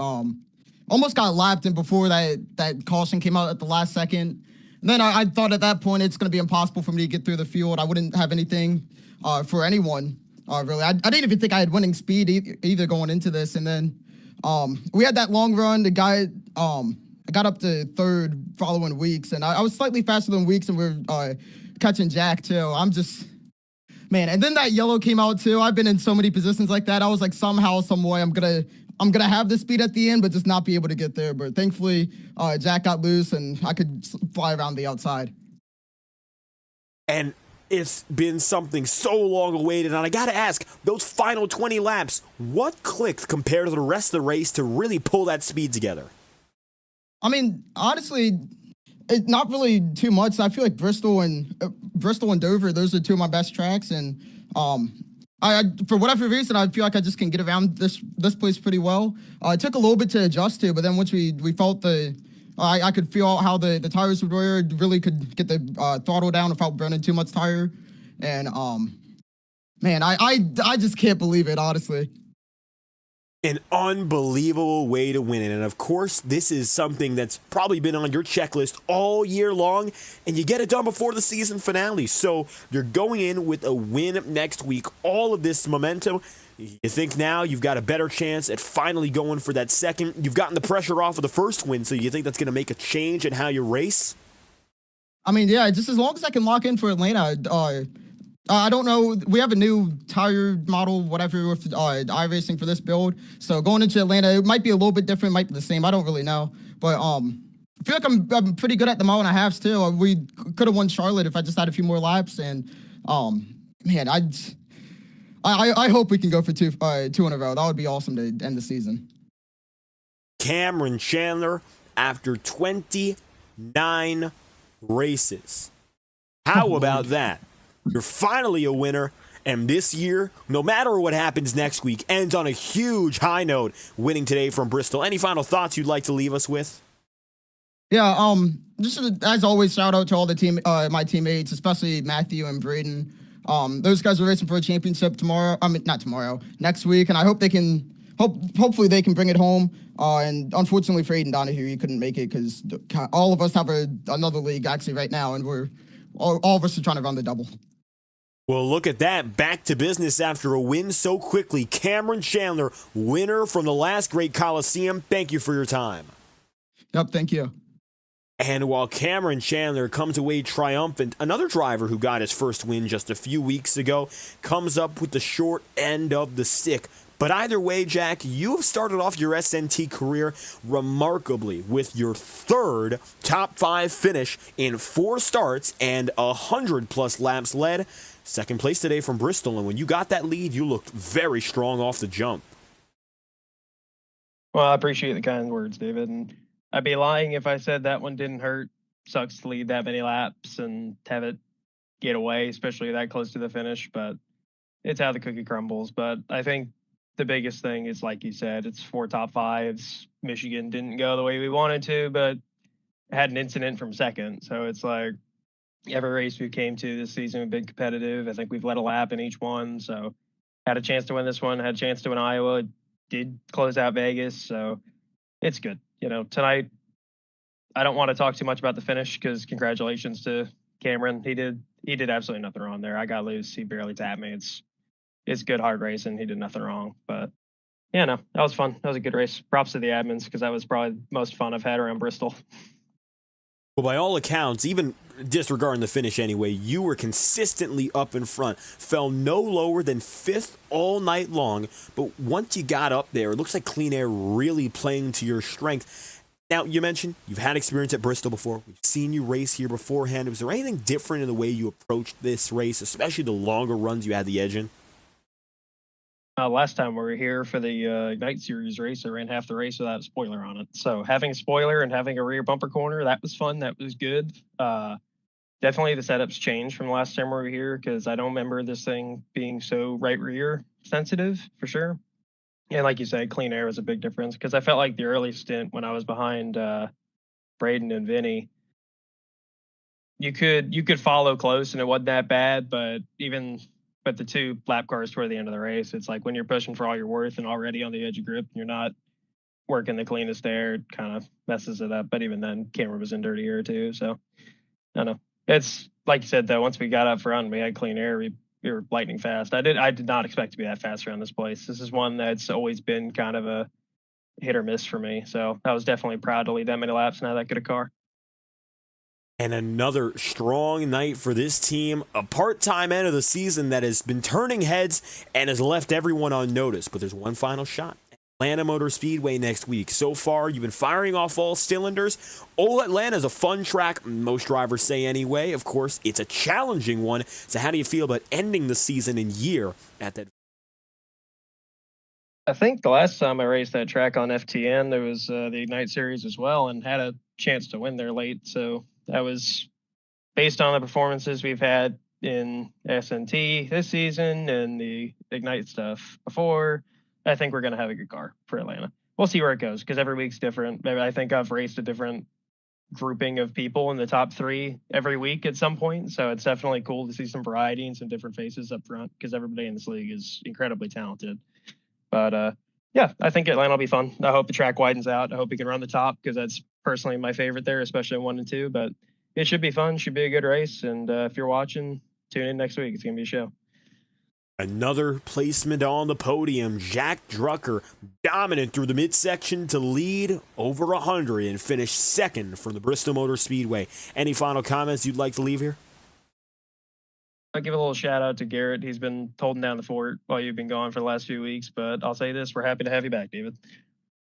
Almost got lapped in before that caution came out at the last second. And then I thought at that point it's going to be impossible for me to get through the field. I wouldn't have anything for anyone, really. I didn't even think I had winning speed either going into this. And then we had that long run. The guy, I got up to third following Weeks, and I was slightly faster than Weeks, and we were catching Jack, too. I'm just... Man, and then that yellow came out too. I've been in so many positions like that. I was like, somehow, some way, I'm gonna have the speed at the end, but just not be able to get there. But thankfully, Jack got loose and I could fly around the outside. And it's been something so long awaited. And I gotta ask, those final 20 laps, what clicked compared to the rest of the race to really pull that speed together? I mean, honestly, not really too much. I feel like Bristol and Dover, those are two of my best tracks, and I for whatever reason, I feel like I just can get around this place pretty well. It took a little bit to adjust to, but then once we felt the I could feel how the tires would wear. Really could get the throttle down without burning too much tire. And man, I just can't believe it, honestly. An unbelievable way to win it. And of course, this is something that's probably been on your checklist all year long, and you get it done before the season finale. So you're going in with a win next week. All of this momentum, you think now you've got a better chance at finally going for that second. You've gotten the pressure off of the first win, so you think that's going to make a change in how you race? I mean, yeah, just as long as I can lock in for Atlanta. I don't know. We have a new tire model, whatever, with iRacing for this build. So going into Atlanta, it might be a little bit different, might be the same. I don't really know. But I feel like I'm pretty good at the mile and a half still. We could have won Charlotte if I just had a few more laps. And man, I hope we can go for two in a row. That would be awesome to end the season. Cameron Chandler, after 29 races. How about that? You're finally a winner, and this year, no matter what happens next week, ends on a huge high note, winning today from Bristol. Any final thoughts you'd like to leave us with? Yeah, just as always, shout out to all the my teammates, especially Matthew and Braden. Those guys are racing for a championship tomorrow. I mean, not tomorrow, next week, and I hope they can. Hopefully they can bring it home. And unfortunately for Aiden Donahue, he couldn't make it because all of us have another league actually right now, and all of us are trying to run the double. Well, look at that. Back to business after a win so quickly. Cameron Chandler, winner from the last great Coliseum. Thank you for your time. Yep, thank you. And while Cameron Chandler comes away triumphant, another driver who got his first win just a few weeks ago comes up with the short end of the stick. But either way, Jack, you have started off your SNT career remarkably with your third top 5 finish in 4 starts and 100+ laps led. Second place today from Bristol, and when you got that lead, you looked very strong off the jump. Well, I appreciate the kind words, David, and I'd be lying if I said that one didn't hurt. Sucks to lead that many laps and have it get away, especially that close to the finish, but it's how the cookie crumbles. But I think the biggest thing is, like you said, it's 4 top 5s. Michigan didn't go the way we wanted to, but had an incident from second, so it's like, every race we came to this season has been competitive. I think we've led a lap in each one, so had a chance to win this one, had a chance to win Iowa, did close out Vegas, so it's good. You know, tonight, I don't want to talk too much about the finish because congratulations to Cameron. He did absolutely nothing wrong there. I got loose. He barely tapped me. It's good hard racing. He did nothing wrong, but yeah, no, that was fun. That was a good race. Props to the admins because that was probably the most fun I've had around Bristol. Well, by all accounts, even disregarding the finish anyway, you were consistently up in front. Fell no lower than 5th all night long. But once you got up there, it looks like Clean Air really playing to your strength. Now, you mentioned you've had experience at Bristol before. We've seen you race here beforehand. Was there anything different in the way you approached this race, especially the longer runs you had the edge in? Last time we were here for the Ignite Series race, I ran half the race without a spoiler on it. So having a spoiler and having a rear bumper corner, that was fun. That was good. Definitely the setups changed from the last time we were here because I don't remember this thing being so right rear sensitive for sure. And like you said, Clean Air was a big difference because I felt like the early stint when I was behind Braden and Vinny, you could follow close and it wasn't that bad, but even with the 2 lap cars toward the end of the race, it's like when you're pushing for all your worth and already on the edge of grip, you're not working the cleanest air, it kind of messes it up. But even then, Cameron was in dirty air too. So I don't know. It's like you said though, once we got up front, we had Clean Air. We were lightning fast. I did not expect to be that fast around this place. This is one that's always been kind of a hit or miss for me. So I was definitely proud to lead that many laps and have that good a car. And another strong night for this team, a part-time end of the season that has been turning heads and has left everyone on notice. But there's one final shot. Atlanta Motor Speedway next week. So far, you've been firing off all cylinders. Old Atlanta is a fun track, most drivers say anyway. Of course, it's a challenging one. So how do you feel about ending the season and year at that? I think the last time I raced that track on FTN, there was the Ignite Series as well and had a chance to win there late. So that was based on the performances we've had in SNT this season and the Ignite stuff before. I think we're going to have a good car for Atlanta. We'll see where it goes because every week's different. Maybe I think I've raced a different grouping of people in the top 3 every week at some point. So it's definitely cool to see some variety and some different faces up front because everybody in this league is incredibly talented. But yeah, I think Atlanta will be fun. I hope the track widens out. I hope we can run the top because that's personally my favorite there, especially in 1 and 2. But it should be fun. Should be a good race. And if you're watching, tune in next week. It's going to be a show. Another placement on the podium. Jack Drucker dominant through the midsection to lead over 100 and finish second from the Bristol Motor Speedway. Any final comments you'd like to leave here? I'll give a little shout out to Garrett. He's been holding down the fort while you've been gone for the last few weeks. But I'll say this, we're happy to have you back, David.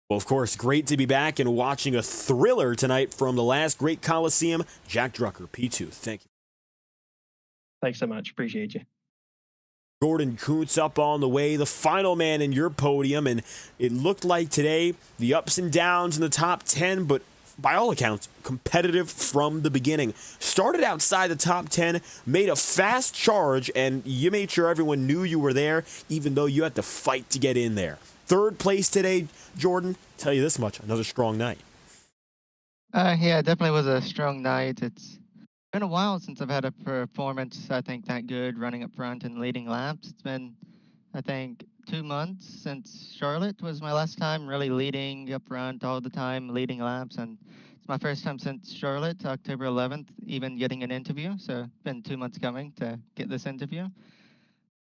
Well, of course, great to be back and watching a thriller tonight from the last great Coliseum. Jack Drucker, P2. Thank you. Thanks so much. Appreciate you. Jordan Kuntz up on the way, the final man in your podium, and it looked like today the ups and downs in the top 10, but by all accounts, competitive from the beginning. Started outside the top 10, made a fast charge, and you made sure everyone knew you were there, even though you had to fight to get in there. Third place today, Jordan, tell you this much, another strong night. Yeah, it definitely was a strong night. It's been a while since I've had a performance, I think, that good running up front and leading laps. It's been, I think, 2 months since Charlotte was my last time really leading up front all the time, leading laps. And it's my first time since Charlotte, October 11th, even getting an interview. So it's been 2 months coming to get this interview.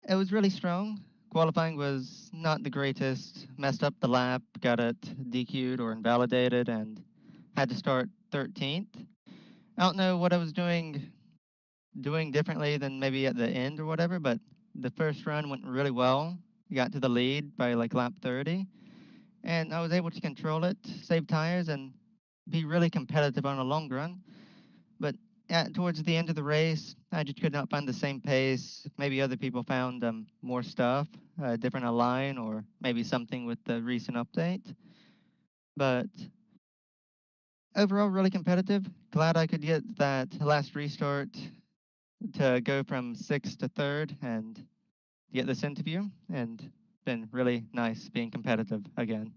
It was really strong. Qualifying was not the greatest. Messed up the lap, got it DQ'd or invalidated, and had to start 13th. I don't know what I was doing differently than maybe at the end or whatever, but the first run went really well. Got to the lead by like lap 30, and I was able to control it, save tires, and be really competitive on a long run. But towards the end of the race, I just could not find the same pace. Maybe other people found more stuff, different align, or maybe something with the recent update. But overall, really competitive. Glad I could get that last restart to go from 6th to 3rd and get this interview. And been really nice being competitive again.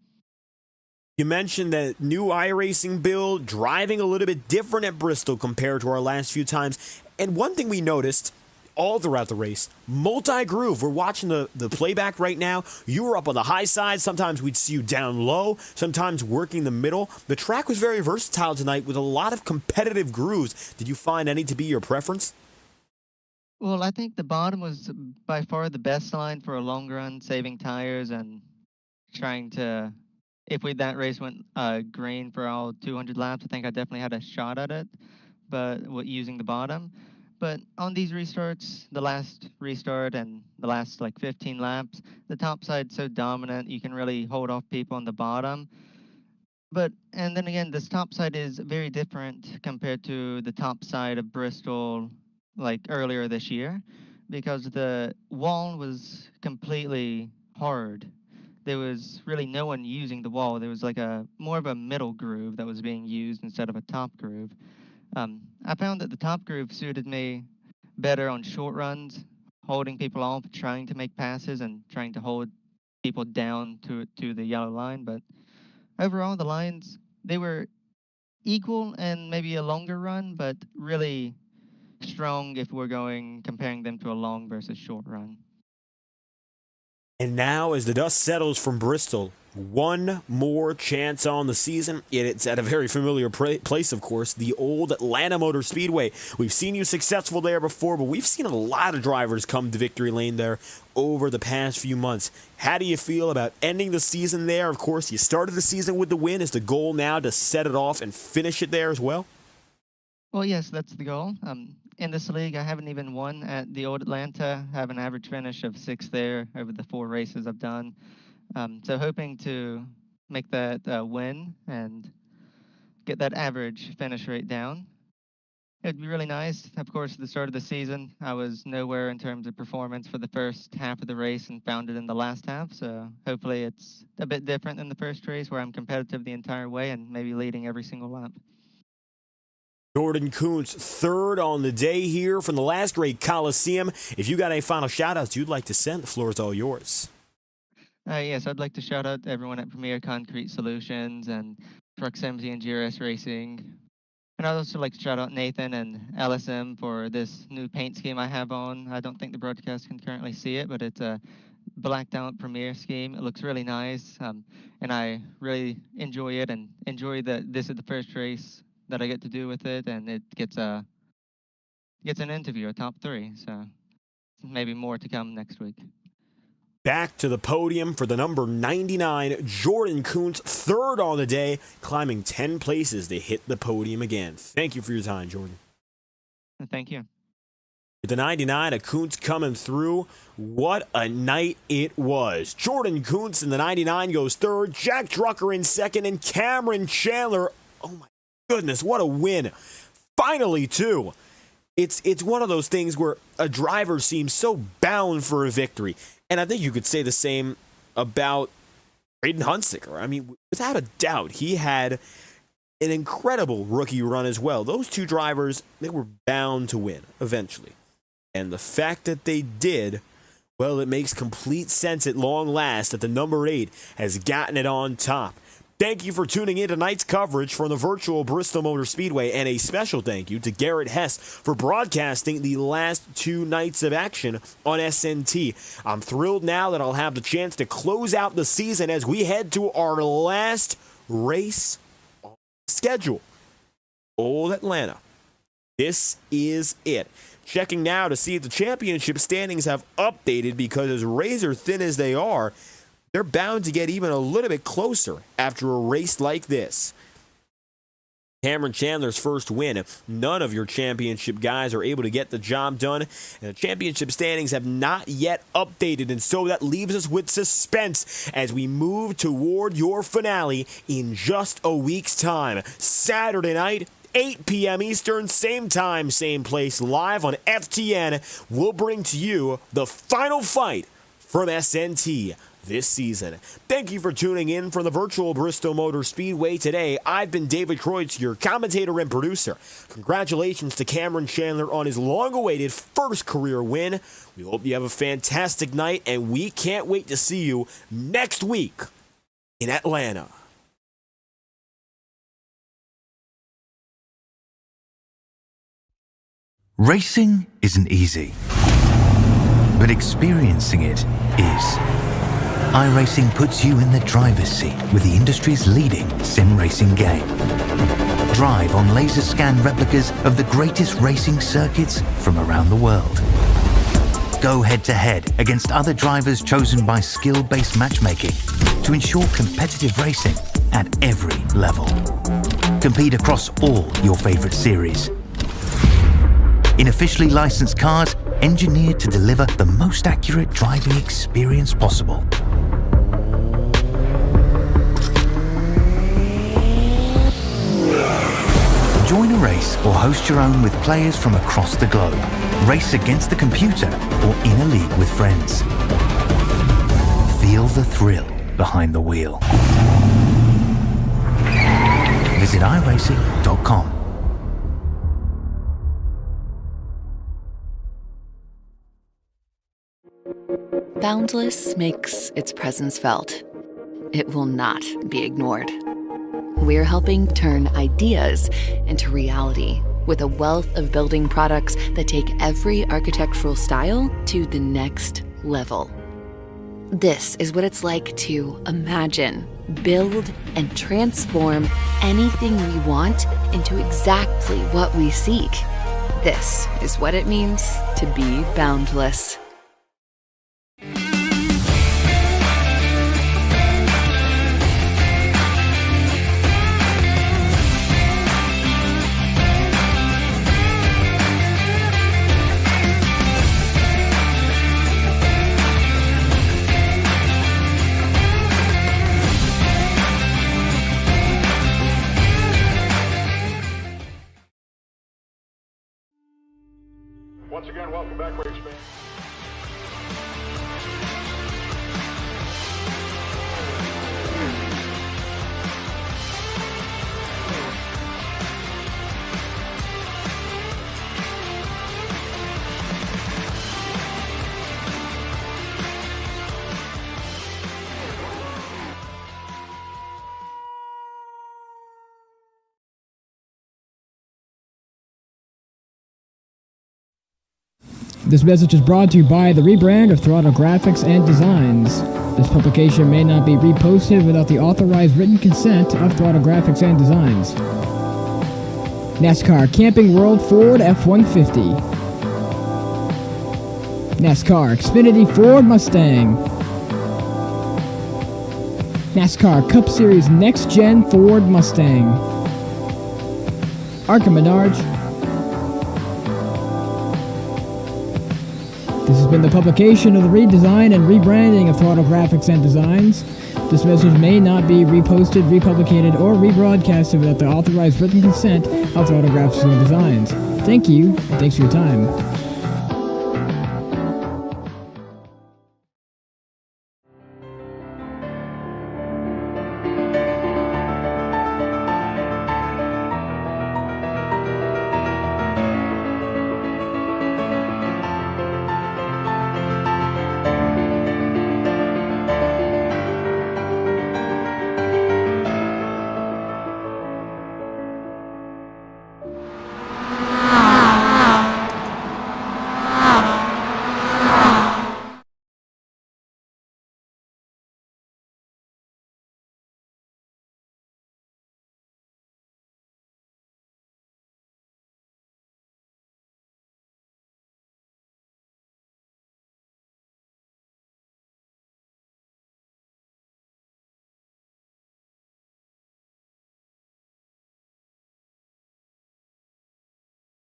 You mentioned that new iRacing build, driving a little bit different at Bristol compared to our last few times. And one thing we noticed all throughout the race, multi-groove. We're watching the playback right now. You were up on the high side. Sometimes we'd see you down low, sometimes working the middle. The track was very versatile tonight with a lot of competitive grooves. Did you find any to be your preference? Well, I think the bottom was by far the best line for a long run, saving tires and trying to, if that race went green for all 200 laps, I think I definitely had a shot at it, but using the bottom. But on these restarts, the last restart and the last like 15 laps, the top side's so dominant, you can really hold off people on the bottom. And then again, this top side is very different compared to the top side of Bristol like earlier this year, because the wall was completely hard. There was really no one using the wall. There was like more of a middle groove that was being used instead of a top groove. I found that the top groove suited me better on short runs, holding people off, trying to make passes, and trying to hold people down to the yellow line. But overall, the lines, they were equal and maybe a longer run, but really strong if we're comparing them to a long versus short run. And now, as the dust settles from Bristol, one more chance on the season. It's at a very familiar place, of course, the old Atlanta Motor Speedway. We've seen you successful there before, but we've seen a lot of drivers come to victory lane there over the past few months. How do you feel about ending the season there? Of course, you started the season with the win. Is the goal now to set it off and finish it there as well? Well, yes, that's the goal. In this league, I haven't even won at the old Atlanta. I have an average finish of 6th there over the 4 races I've done. So hoping to make that win and get that average finish rate down. It'd be really nice. Of course, at the start of the season, I was nowhere in terms of performance for the first half of the race and found it in the last half. So hopefully it's a bit different than the first race where I'm competitive the entire way and maybe leading every single lap. Jordan Kuntz, third on the day here from the last great Coliseum. If you got any final shout-outs you'd like to send, the floor is all yours. Yes, I'd like to shout out everyone at Premier Concrete Solutions and Proximity and GRS Racing. And I'd also like to shout out Nathan and LSM for this new paint scheme I have on. I don't think the broadcast can currently see it, but it's a blacked out Premiere scheme. It looks really nice, and I really enjoy it and enjoy that this is the first race that I get to do with it, and it gets an interview, a top 3. So maybe more to come next week. Back to the podium for the number 99, Jordan Kuntz, third on the day, climbing 10 places to hit the podium again. Thank you for your time, Jordan. Thank you. With the 99, a Kuntz coming through. What a night it was. Jordan Kuntz in the 99 goes third, Jack Drucker in second, and Cameron Chandler. Oh my goodness, what a win. Finally, too. It's one of those things where a driver seems so bound for a victory. And I think you could say the same about Braden Hunsicker. I mean, without a doubt, he had an incredible rookie run as well. Those two drivers, they were bound to win eventually. And the fact that they did, well, it makes complete sense at long last that the number 8 has gotten it on top. Thank you for tuning in to tonight's coverage from the virtual Bristol Motor Speedway, and a special thank you to Garrett Hess for broadcasting the last 2 nights of action on SNT. I'm thrilled now that I'll have the chance to close out the season as we head to our last race on the schedule. Old Atlanta. This is it. Checking now to see if the championship standings have updated, because as razor thin as they are, they're bound to get even a little bit closer after a race like this. Cameron Chandler's first win. None of your championship guys are able to get the job done, and the championship standings have not yet updated, and so that leaves us with suspense as we move toward your finale in just a week's time. Saturday night, 8 p.m. Eastern, same time, same place, live on FTN. We'll bring to you the final fight from SNT this season. Thank you for tuning in from the virtual Bristol Motor Speedway today. I've been David Kreutz, your commentator and producer. Congratulations to Cameron Chandler on his long-awaited first career win. We hope you have a fantastic night, and we can't wait to see you next week in Atlanta. Racing isn't easy, but experiencing it is. iRacing puts you in the driver's seat with the industry's leading sim racing game. Drive on laser scan replicas of the greatest racing circuits from around the world. Go head-to-head against other drivers chosen by skill-based matchmaking to ensure competitive racing at every level. Compete across all your favorite series. In officially licensed cars, engineered to deliver the most accurate driving experience possible. Join a race or host your own with players from across the globe. Race against the computer or in a league with friends. Feel the thrill behind the wheel. Visit iRacing.com. Boundless makes its presence felt. It will not be ignored. We're helping turn ideas into reality with a wealth of building products that take every architectural style to the next level. This is what it's like to imagine, build, and transform anything we want into exactly what we seek. This is what it means to be boundless. Once again, welcome back, race fans. This message is brought to you by the rebrand of Throttle Graphics and Designs. This publication may not be reposted without the authorized written consent of Throttle Graphics and Designs. NASCAR Camping World Ford F-150. NASCAR Xfinity Ford Mustang. NASCAR Cup Series Next-Gen Ford Mustang. Arca Menards. This has been the publication of the redesign and rebranding of Throttle Graphics and Designs. This message may not be reposted, republicated, or rebroadcasted without the authorized written consent of Throttle Graphics and Designs. Thank you, and thanks for your time.